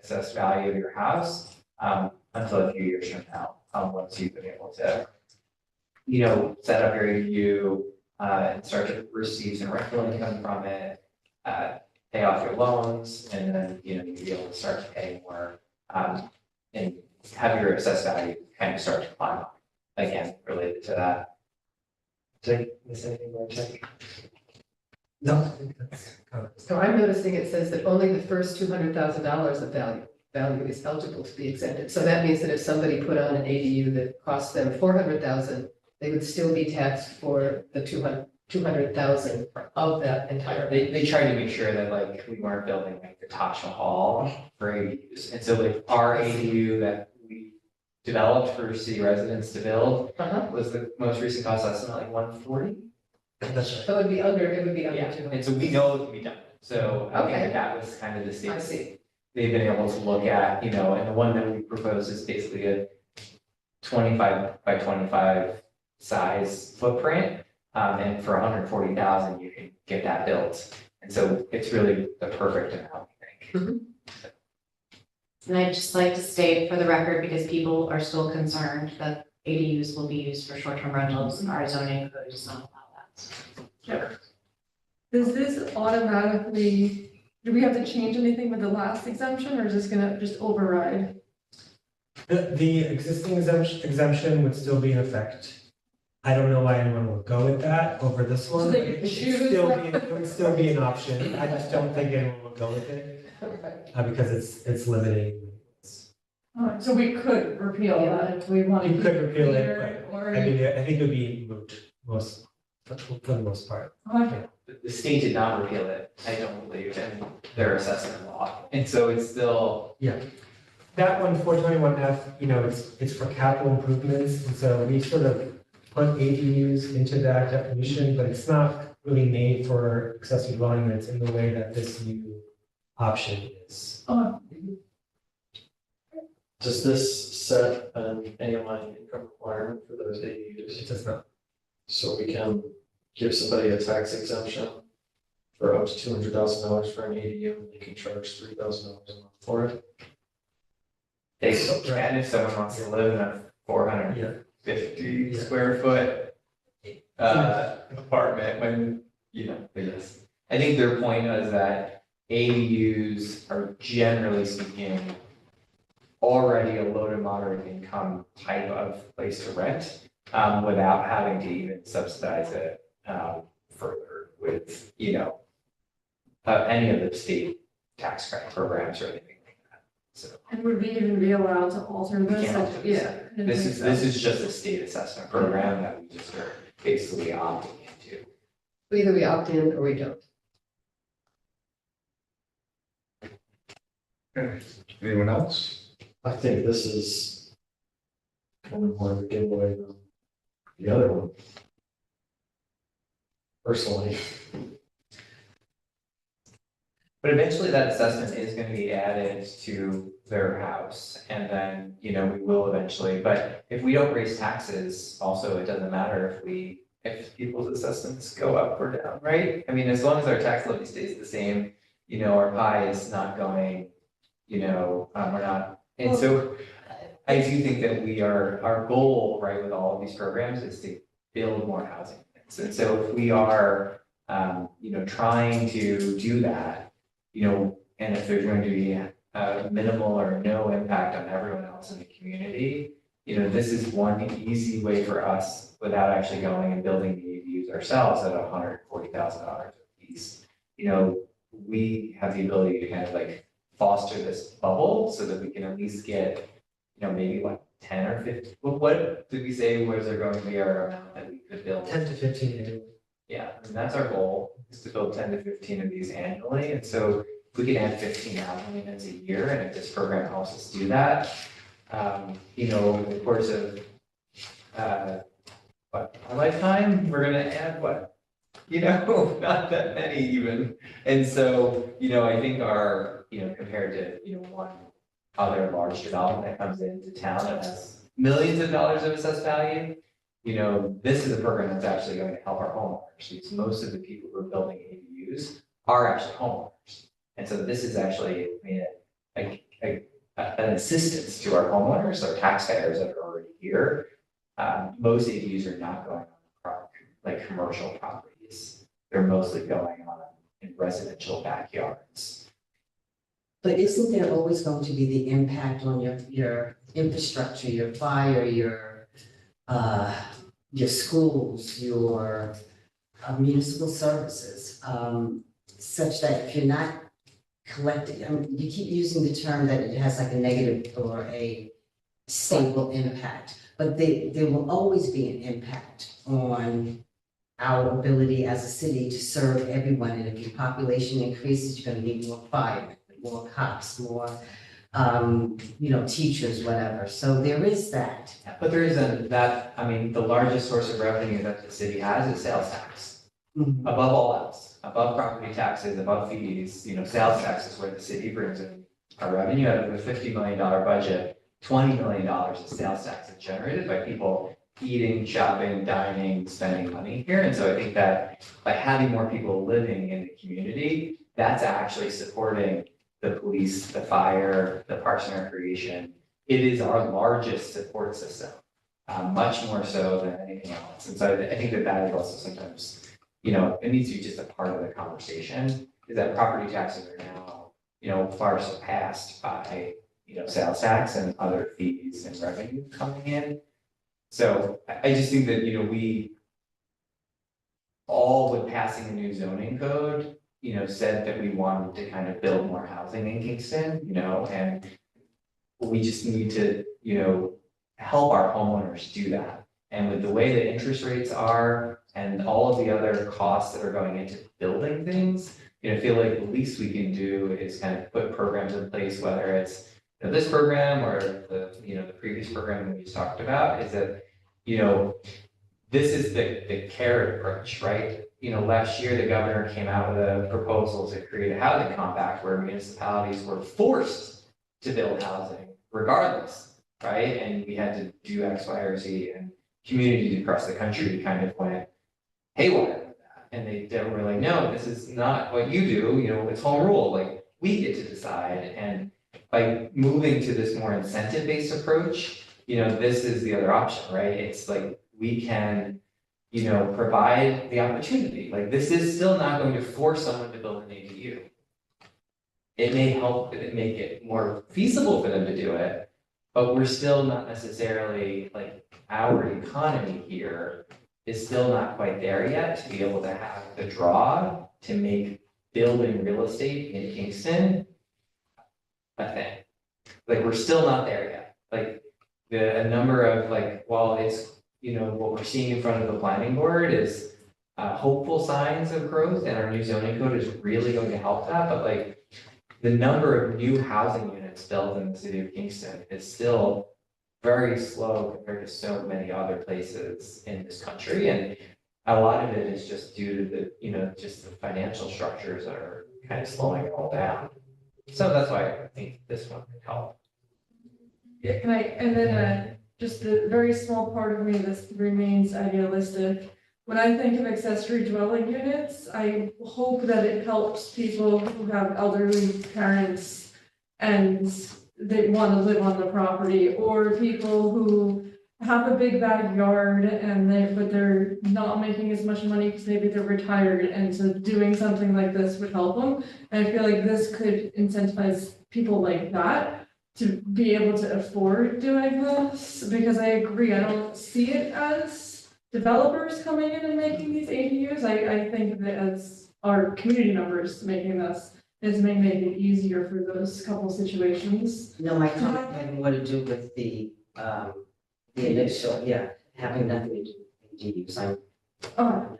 assessed value of your house until a few years from now, once you've been able to set up your ADU, and start to receive some rental income from it, pay off your loans, and then, you'll be able to start to pay more, and have your assessed value kind of start to climb up, again, related to that. Did I miss anything there, Jack? No, I think that's kind of. So I'm noticing it says that only the first $200,000 of value is eligible to be exempted. So that means that if somebody put on an ADU that cost them $400,000, they would still be taxed for the $200,000 of that entire. They tried to make sure that like we weren't building like the Taj Mahal for ADUs. And so like our ADU that we developed for city residents to build Uh-huh. was the most recent cost estimate, like 140. That's right. So it would be under Yeah, 200. and so we know it can be done. So I think Okay. that was kind of the I state. see. They've been able to look at, and the one that we propose is basically a 25 by 25 size footprint. And for 140,000, you can get that built. And so it's really the perfect amount, I think. And I'd just like to state for the record, because people are still concerned that ADUs will be used for short-term rentals, our zoning code does not allow that. Does this automatically, do we have to change anything with the last exemption, or is this gonna just override? The existing exemption would still be in effect. I don't know why anyone would go with that over this one. So they but could it'd choose still that. be- It would still be an option. I just don't think anyone would go with it, because it's limiting. Alright, so we could repeal that if we wanted. You could repeal it, Or- but I mean, I think it would be moot for the most part. Okay. The state did not repeal it, I don't believe, in their assessment law. And so it's still, That one, 421F, it's for capital improvements, and so we sort of put ADUs into that definition, but it's not really made for accessory dwelling units in the way that this new option is. Oh, Does this set an AMI income requirement for those ADUs? It does not. So we can give somebody a tax exemption for up to $200,000 for an ADU, and they can charge $3,000 a month for it. they still can if someone wants to live in a 450 Yeah. square foot apartment when, but yes. I think their point is that ADUs are generally speaking already a low to moderate income type of place to rent, without having to even subsidize it, further with, any of the state tax credit programs or anything like that, so. and would we even be allowed to alter We this? can't alter this. Yeah. I didn't This think is, so. just a state assessment program that we just are basically opting into. Either we opt in or we don't. Anyone else? I think this is kind of more of a giveaway than the other one. Personally, But eventually that assessment is gonna be added to their house, and then, we will eventually, but if we don't raise taxes, also, it doesn't matter if people's assessments go up or down, right? I mean, as long as our tax levy stays the same, our pie is not going, we're not, and so I do think that our goal, right, with all of these programs is to build more housing. And so if we are, trying to do that, and if there's going to be minimal or no impact on everyone else in the community, this is one easy way for us without actually going and building the ADUs ourselves at $140,000 a piece. We have the ability to kind of like foster this bubble so that we can at least get, maybe what, 10 or 15, what did we say was there going to be our amount that we could build? 10 to 15 annually. Yeah, and that's our goal, is to build 10 to 15 of these annually, and so if we can add 15 housing units a year, and if this program helps us do that, over the course of, our lifetime, we're gonna add what? Not that many even, and so, I think our, compared to, one other large development that comes into town that has millions of dollars of assessed value, this is a program that's actually going to help our homeowners, because most of the people who are building ADUs are actually homeowners. And so this is actually, an assistance to our homeowners, our taxpayers that are already here, Most ADUs are not going on like commercial properties. They're mostly going on in residential backyards. But isn't there always going to be the impact on your infrastructure, your fire, your schools, your municipal services, such that if you're not collecting, I mean, you keep using the term that it has like a negative or a stable impact, but there will always be an impact on our ability as a city to serve everyone. And if your population increases, you're gonna need more firemen, more cops, more, teachers, whatever. So there is that. But there isn't that, I mean, the largest source of revenue that the city has is sales tax. Above all else, above property taxes, above fees, sales tax is where the city brings in our revenue. Out of the $50 million budget, $20 million is sales tax that's generated by people eating, shopping, dining, spending money here. And so I think that by having more people living in the community, that's actually supporting the police, the fire, the parks and recreation. It is our largest support system, much more so than anything else. And so I think that is also sometimes, it needs to be just a part of the conversation, is that property taxes are now, far surpassed by, sales tax and other fees and revenue coming in. So I just think that, we all with passing a new zoning code, said that we wanted to kind of build more housing in Kingston, and we just need to, help our homeowners do that. And with the way the interest rates are and all of the other costs that are going into building things, I feel like the least we can do is kind of put programs in place, whether it's this program or the previous program that we just talked about, is that, this is the carrot approach, right? Last year, the governor came out with a proposal to create a housing compact where municipalities were forced to build housing regardless, right? And we had to do X, Y, or Z, and communities across the country kind of went haywire with that. And they were like, no, this is not what you do, it's home rule, like we get to decide. And by moving to this more incentive-based approach, this is the other option, right? It's like we can, provide the opportunity. Like this is still not going to force someone to build an ADU. It may help make it more feasible for them to do it, but we're still not necessarily, like, our economy here is still not quite there yet to be able to have the draw to make building real estate in Kingston a thing. Like, we're still not there yet. Like, a number of, like, while it's, what we're seeing in front of the planning board is hopeful signs of growth, and our new zoning code is really going to help that, but like, the number of new housing units built in the city of Kingston is still very slow compared to so many other places in this country. And a lot of it is just due to the, just the financial structures that are kind of slowing it all down. So that's why I think this one could help. Yeah, just a very small part of me that remains idealistic. When I think of accessory dwelling units, I hope that it helps people who have elderly parents and they want to live on the property, or people who have a big backyard but they're not making as much money because maybe they're retired, and so doing something like this would help them. And I feel like this could incentivize people like that to be able to afford doing this, because I agree, I don't see it as developers coming in and making these ADUs. I think of it as our community members making this. This may make it easier for those couple situations. No, my comment had more to do with the initial, having nothing to do with ADUs. Oh.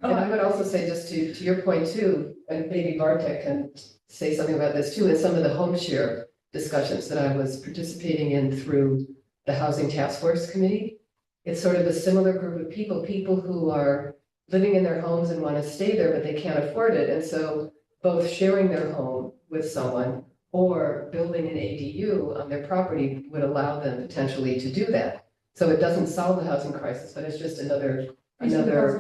And I would also say, just to your point too, and maybe Bartek can say something about this too, in some of the home share discussions that I was participating in through the Housing Task Force Committee. It's sort of a similar group of people who are living in their homes and want to stay there, but they can't afford it. And so both sharing their home with someone or building an ADU on their property would allow them potentially to do that. So it doesn't solve the housing crisis, but it's just another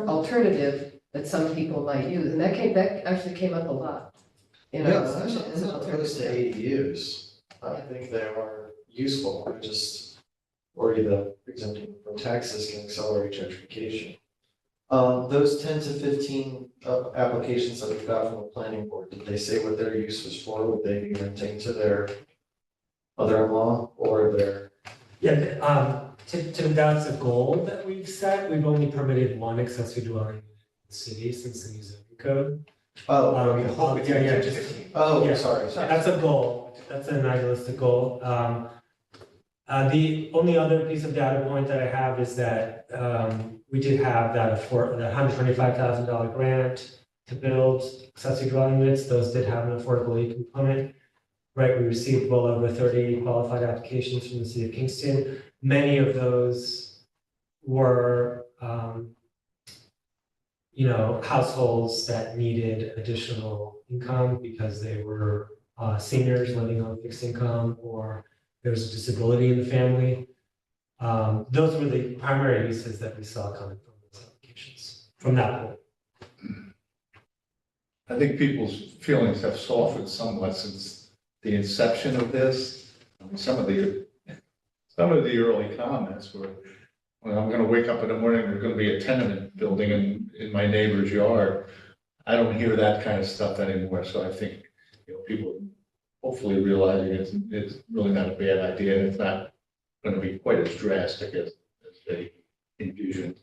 alternative that some people might use. And that actually came up a lot. I'm not opposed to ADUs. I think they are useful. or either exempting from taxes can accelerate gentrification. Those 10 to 15 applications that we've got from the planning board, did they say what their use was for? Would they be renting to their mother-in-law or their? Yeah, that's a goal that we've set. We've only permitted one accessory dwelling in the city since the new zoning code. Oh, Yeah, just. Oh, Yeah. sorry. That's a goal, that's an idealistic goal. The only other piece of data point that I have is that, we did have that $125,000 grant to build accessory dwelling units, those did have an affordability component. Right, we received well over 30 qualified applications from the city of Kingston. Many of those were, households that needed additional income because they were seniors living on fixed income, or there was a disability in the family. Those were the primary uses that we saw coming from those applications, from that point. I think people's feelings have softened somewhat since the inception of this. I mean, some of the early comments were, well, I'm gonna wake up in the morning, there's gonna be a tenement building in my neighbor's yard. I don't hear that kind of stuff anymore, so I think, people hopefully realizing it's really not a bad idea, and it's not gonna be quite as drastic as they envisioned.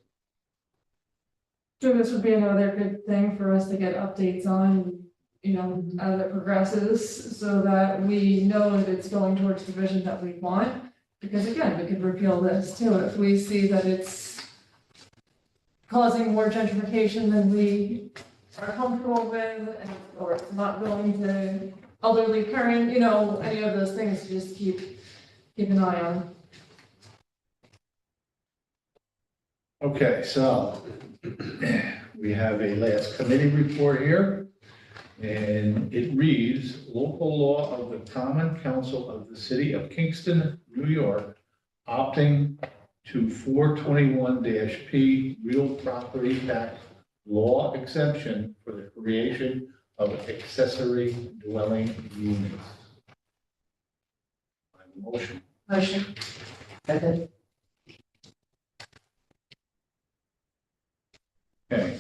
So this would be another good thing for us to get updates on, as it progresses, so that we know that it's going towards the vision that we want. Because again, we could repeal this too, if we see that it's causing more gentrification than we are comfortable with, or it's not going to elderly parent, any of those things, just keep an eye on. Okay, so we have a last committee report here, and it reads, local law of the Common Council of the City of Kingston, New York, opting to 421-P real property tax law exemption for the creation of accessory dwelling units. I have a motion. Motion. Second. Okay,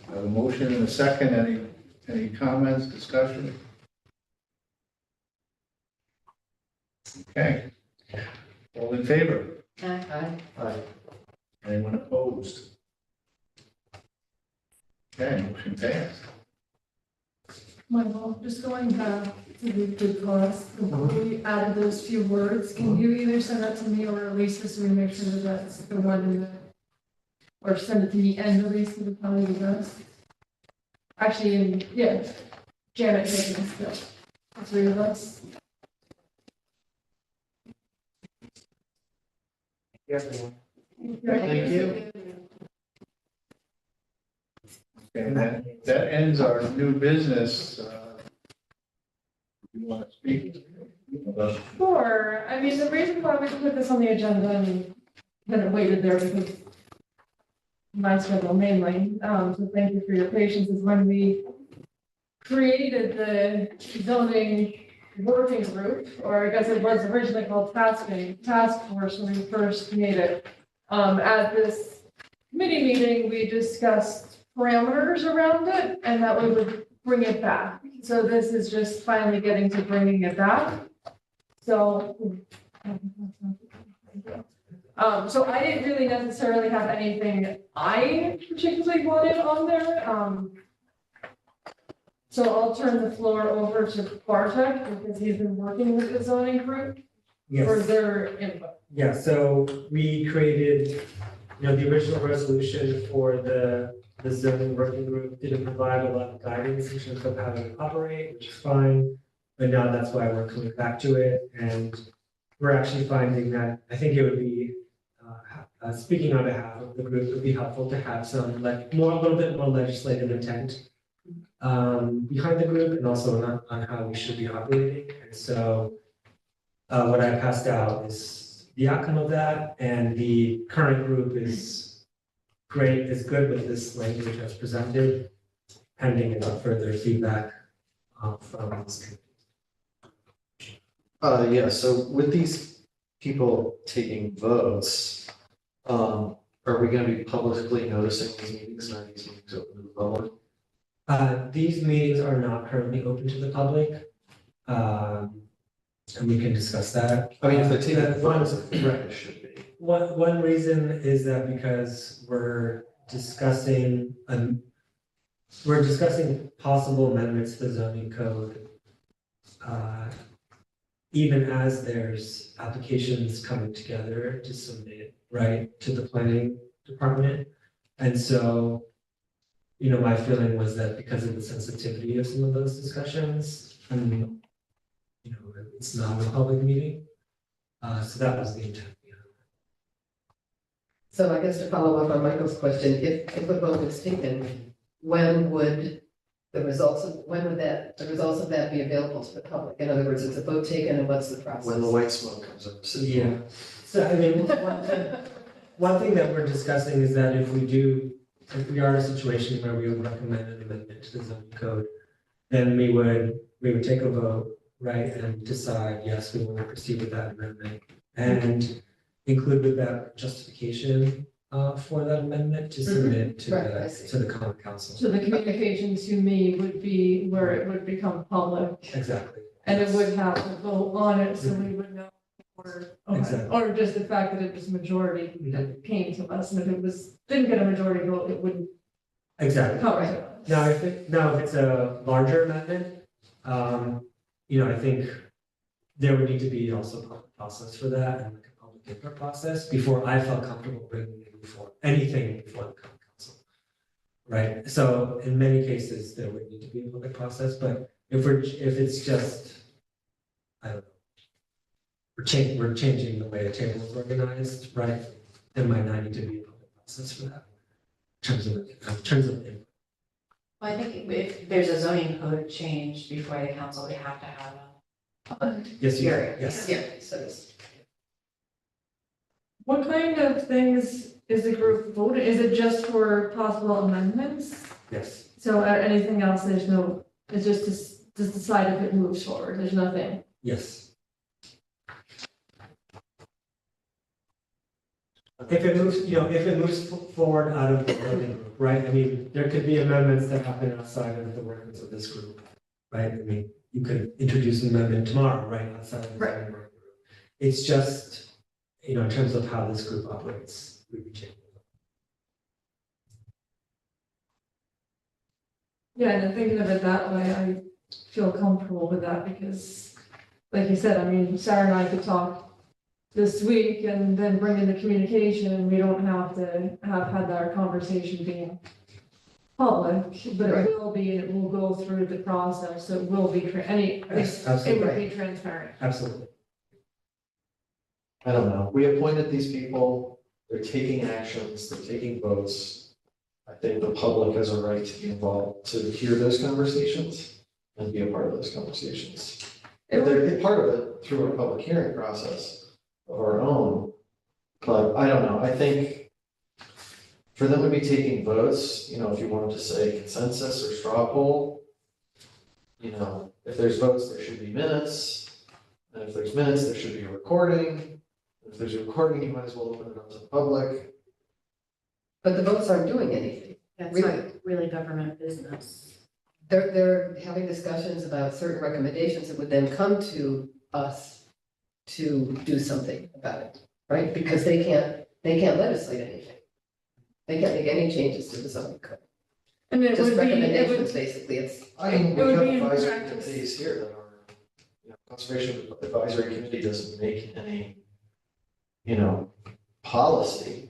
I have a motion and a second. Any comments, discussion? Okay. All in favor? Aye. Aye. Anyone opposed? Okay, motion passed. Michael, just going back to the good cause, before we added those few words, can you either send that to me or Lisa so we make sure that that's the one in the, or send it to me and Lisa would probably be best. Actually, Janet taking this bill, the three of us. Thank you. Okay, that ends our new business. You want to speak? Sure, I mean, the reason why we put this on the agenda and then it waited there because my schedule mainly, so thank you for your patience, is when we created the zoning working group, or I guess it was originally called task force when we first made it. At this committee meeting, we discussed parameters around it and that we would bring it back. So this is just finally getting to bringing it back. So, so I didn't really necessarily have anything I particularly wanted on there. So I'll turn the floor over to Bartek because he's been working with the zoning group for their input. Yeah, so we created, the original resolution for the zoning working group didn't provide a lot of guidance in terms of how to operate, which is fine. But now that's why we're coming back to it, and we're actually finding that I think it would be, speaking on behalf of the group, it would be helpful to have some a little bit more legislative intent behind the group, and also on how we should be operating. And so what I passed out is the outcome of that, and the current group is good with this language as presented, pending further feedback from this committee. Yeah, so with these people taking votes, are we gonna be publicly noticing these meetings, and are these meetings open to the public? These meetings are not currently open to the public. And we can discuss that. I mean, if they're taking One- votes, right, it should be. One reason is that because we're discussing possible amendments to the zoning code. Even as there's applications coming together to submit, right, to the planning department. And so, my feeling was that because of the sensitivity of some of those discussions, it's not a public meeting. So that was the intent behind it. So I guess to follow up on Michael's question, if a vote is taken, when would the results of that be available to the public? In other words, it's a vote taken and what's the process? When the white smoke comes up. Yeah, so I mean, one thing that we're discussing is that if we are in a situation where we would recommend an amendment to the zoning code, then we would take a vote, right, and decide, yes, we want to proceed with that amendment. And include with that justification for that amendment to submit to Right, I see. the common council. So the communication to me would be where it would become public, Exactly. and it would have to vote on it, so we would know. Exactly. Or just the fact that it was majority that came to us, and if it didn't get a majority vote, it wouldn't Exactly. come to us. Now, if it's a larger amendment, I think there would need to be also a public process for that and like a public input process before I felt comfortable bringing anything before the common council. Right, so in many cases, there would need to be a public process, but if it's just, I don't know, we're changing the way a table is organized, right? There might not need to be a public process for that. In terms of input. Well, I think if there's a zoning code change before the council, we have to have a Yes, you, hearing. yes. Yeah, so it's, What kind of things is the group voting? Is it just for possible amendments? Yes, So anything else, it's just to decide if it moves forward, there's nothing. yes. If it moves forward out of the working group, right? I mean, there could be amendments that happen outside of the workings of this group, right? I mean, you could introduce an amendment tomorrow, right, outside of the Right. working group. It's just, in terms of how this group operates, we would change. Yeah, and thinking of it that way, I feel comfortable with that because, like you said, I mean, Sarah and I could talk this week and then bring in the communication, and we don't have to have had our conversation being public, but Right. it will be, and it will go through the process, so it will be, Yes, it absolutely, would be transparent. absolutely. I don't know, we appointed these people, they're taking actions, they're taking votes. I think the public has a right to be involved, to hear those conversations and be a part of those conversations. It would- They're part of it through a public hearing process of our own. But I don't know, I think for them to be taking votes, if you wanted to say consensus or straw poll, if there's votes, there should be minutes. And if there's minutes, there should be a recording. If there's a recording, you might as well open it up to the public. but the votes aren't doing anything. That's Really? not really government business. They're having discussions about certain recommendations that would then come to us to do something about it, right? Because they can't legislate anything. They can't make any changes to the zoning code. And it Just would be, recommendations, basically, it's, I mean, we It would have be in advisory practice. committees here that are, Conservation Advisory Committee doesn't make any, policy,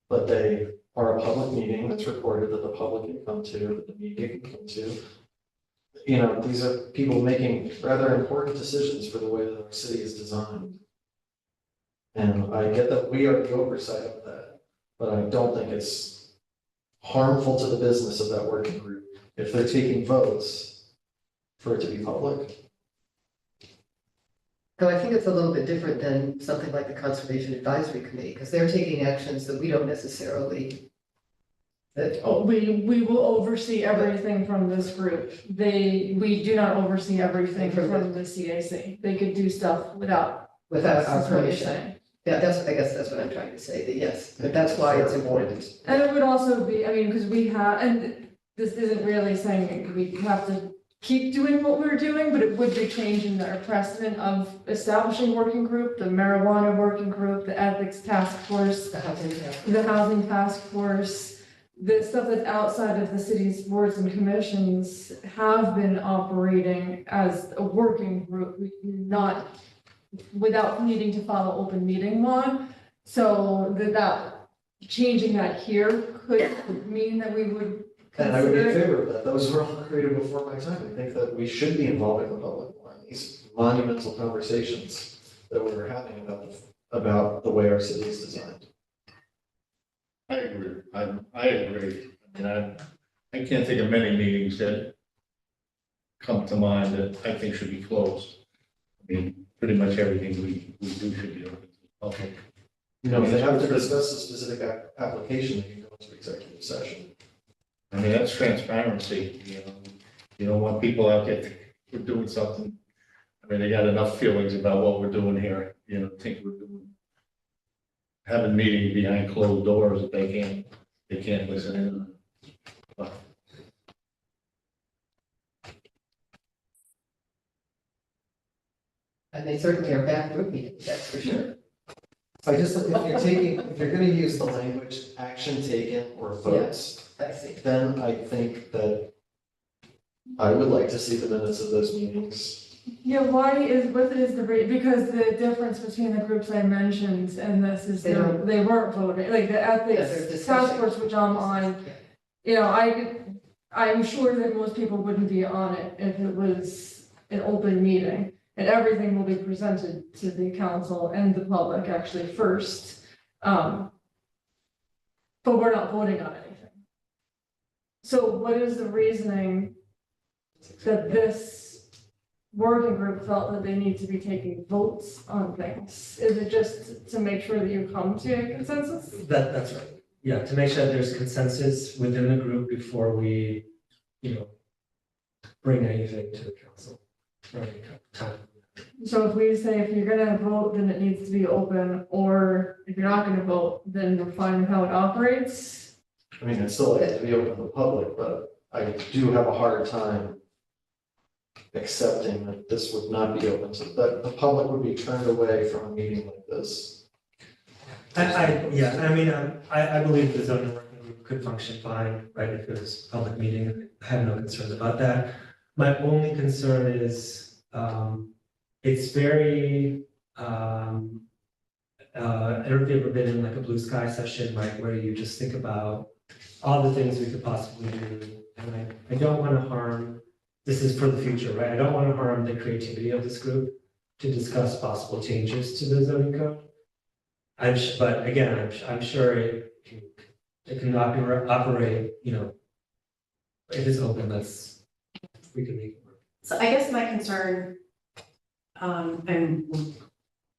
but they are a public meeting that's recorded that the public can come to, that the media can come to. These are people making rather important decisions for the way that our city is designed. And I get that we are the oversight of that, but I don't think it's harmful to the business of that working group if they're taking votes for it to be public. though I think it's a little bit different than something like the Conservation Advisory Committee, because they're taking actions that we don't necessarily, we will oversee everything from this group. We do not oversee everything from the CAC. They could do stuff without. without our That's what you're permission. saying. Yeah, I guess that's what I'm trying to say, that yes, but that's why it's important. And it would also be, I mean, because we have, and this isn't really saying we have to keep doing what we're doing, but it would be changing our precedent of establishing working group, the marijuana working group, the ethics task force, The housing, yeah. the housing task force, the stuff that's outside of the city's boards and commissions have been operating as a working group, not without needing to follow open meeting law. So that changing that here could mean that we would And I would be in consider it. favor of that. Those were all created before my time. I think that we should be involving the public more in these monumental conversations that we were having about the way our city is designed. I agree. I agree. I mean, I can't think of many meetings that come to mind that I think should be closed. I mean, pretty much everything we do should be open to the public. You know, if they have to discuss a specific application, they can go into executive session. I mean, that's transparency, you know. You don't want people out there thinking we're doing something. I mean, they got enough feelings about what we're doing here, you know, think we're doing. Having meetings behind closed doors that they can't listen in. But And they certainly are backroom meetings, that's for sure. I just, if you're gonna use the language action taken or votes, I see. then I think that I would like to see the minutes of those meetings. Yeah, what is the, because the difference between the groups I mentioned and this is They don't- they weren't voting, like the Yeah, they're ethics task discussing. force, which I'm on, Yeah. you know, I'm sure that most people wouldn't be on it if it was an open meeting. And everything will be presented to the council and the public actually first. But we're not voting on anything. So what is the reasoning that this working group felt that they need to be taking votes on things? Is it just to make sure that you come to a consensus? That's right. Yeah, to make sure that there's consensus within the group before we, bring anything to the council. Or any time. So if we say if you're gonna vote, then it needs to be open, or if you're not gonna vote, then we're fine with how it operates. I mean, it's still like to be open to the public, but I do have a hard time accepting that this would not be open, so that the public would be turned away from a meeting like this. I believe the zoning working group could function fine, right, if it was a public meeting, I have no concerns about that. My only concern is, it's very, I don't know if you've ever been in like a blue sky session, right, where you just think about all the things we could possibly do. And I don't want to harm, this is for the future, right? I don't want to harm the creativity of this group to discuss possible changes to the zoning code. But again, I'm sure it can operate, if it's open, we can make it work. So I guess my concern,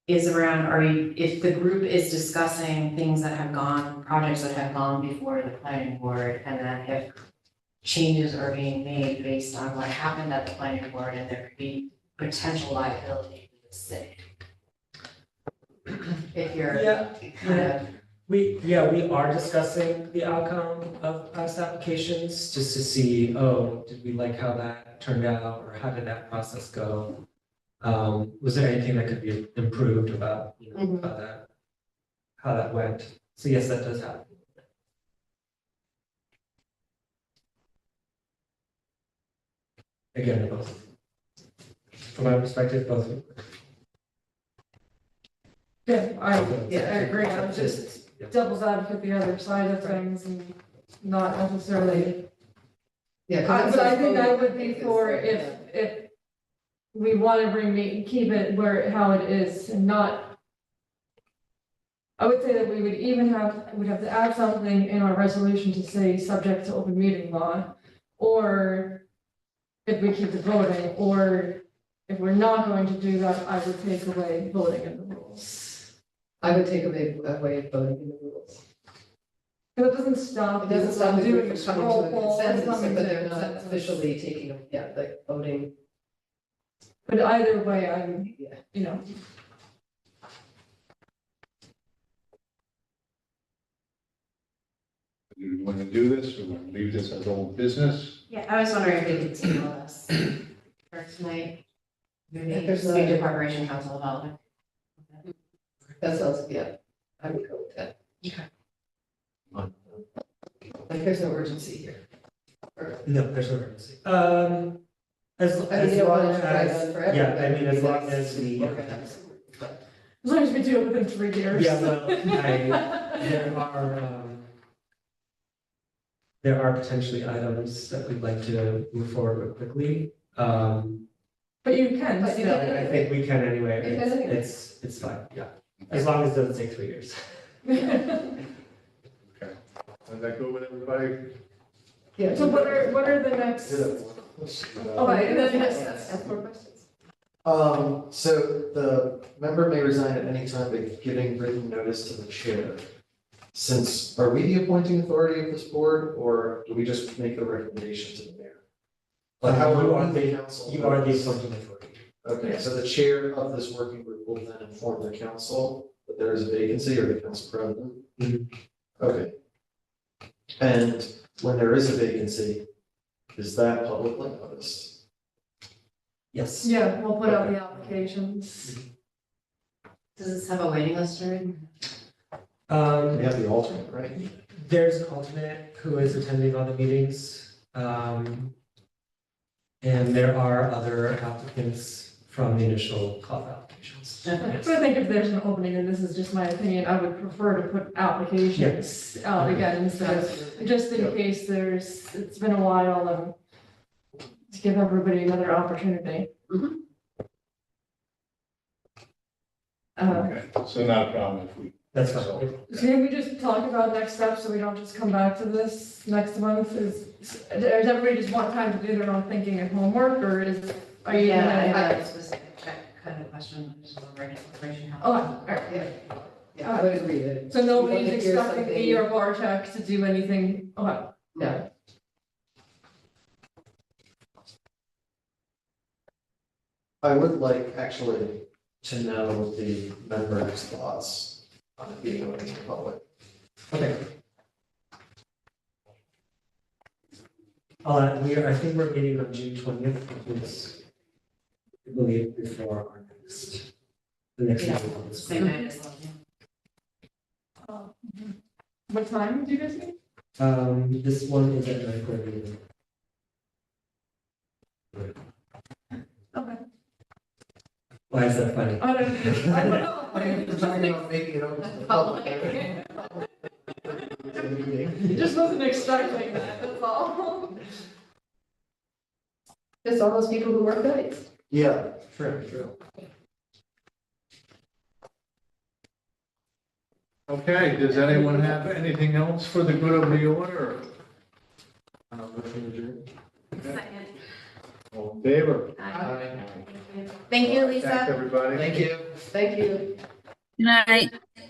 is around, if the group is discussing things that have gone, projects that have gone before the planning board, and then if changes are being made based on what happened at the planning board, and there could be potential liability to the city. If you're kind of, We are discussing the outcome of past applications, just to see, did we like how that turned out, or how did that process go? Was there anything that could be improved about, how that went? So yes, that does happen. Again, both. From my perspective, both. Yeah, I agree, I was just devil's advocate the other side of things and not necessarily. Yeah. But I think I would be for if we want to keep it how it is and not. I would say that we'd have to add something in our resolution to say subject to open meeting law. Or if we keep it voting, or if we're not going to do that, I would take away voting in the rules. I would take away voting in the rules. Because it doesn't stop. It doesn't stop the doing group a from coming scroll to a poll and consensus, coming but to they're not consensus. officially taking, like voting. But either way, I'm, Yeah. want to do this, or want to leave this as old business? Yeah, I was wondering if we could table this for tonight. Maybe There's speak to a- Corporation Council about it. That sounds, yeah, I would go with that. Fine. Like, there's no urgency here. Or- No, there's no urgency. As I mean, you don't long want to try as, that forever. yeah, I but mean, as long that's as we. organized. As long as we do it within 3 years. Yeah, well, there are potentially items that we'd like to move forward with quickly. But you can But you still. can- I think we can anyway. You can anyway. It's fine, yeah. As long as it doesn't take 3 years. Okay. Does that go with everybody? Yeah. So what are the next? Oh, wait, and then next. Ask more questions. So the member may resign at any time by giving written notice to the chair. Since, are we the appointing authority of this board, or do we just make the recommendation to the mayor? Like how You are are the council? You are the appointing authority. Okay, so the chair of this working group will then inform the council that there is a vacancy, or the council president? Mhm. Okay. And when there is a vacancy, is that publicly noticed? Yes. Yeah, we'll put out the applications. Does this have a waiting list or anything? We have the alternate, right? There's an alternate who is attending all the meetings. And there are other applicants from the initial call of applications. But I think if there's an opening, and this is just my opinion, I would prefer to put applications out again instead of, just in case it's been a while and to give everybody another opportunity. Mhm. Okay, so not a problem if we. That's So- fine. So can we just talk about next steps so we don't just come back to this next month? Does everybody just want time to do their own thinking and homework, or are you? Yeah, I gonna- have a specific check kind of question, just over at Corporation Oh, Council. all right. Yeah, yeah, I would agree that. So nobody's If there's expecting me something- or Bartek to do anything, okay. No, I would like actually to know the members' thoughts on it being open to the public. Okay. I think we're meeting on June 20th, which is, I believe, before our the next Yeah. meeting. Same night as last year. What time do you guys meet? This one is at 9:30. Okay. Why is that funny? I don't know. We're talking about making it open to the public. Just wasn't expecting that, that's all. just all those people who work nights. Yeah, true. Okay, does anyone have anything else for the good of the order? Motion adjourned. Second. All in favor? Thank you, Thanks, Lisa. everybody. Thank you. Thank you. Good night.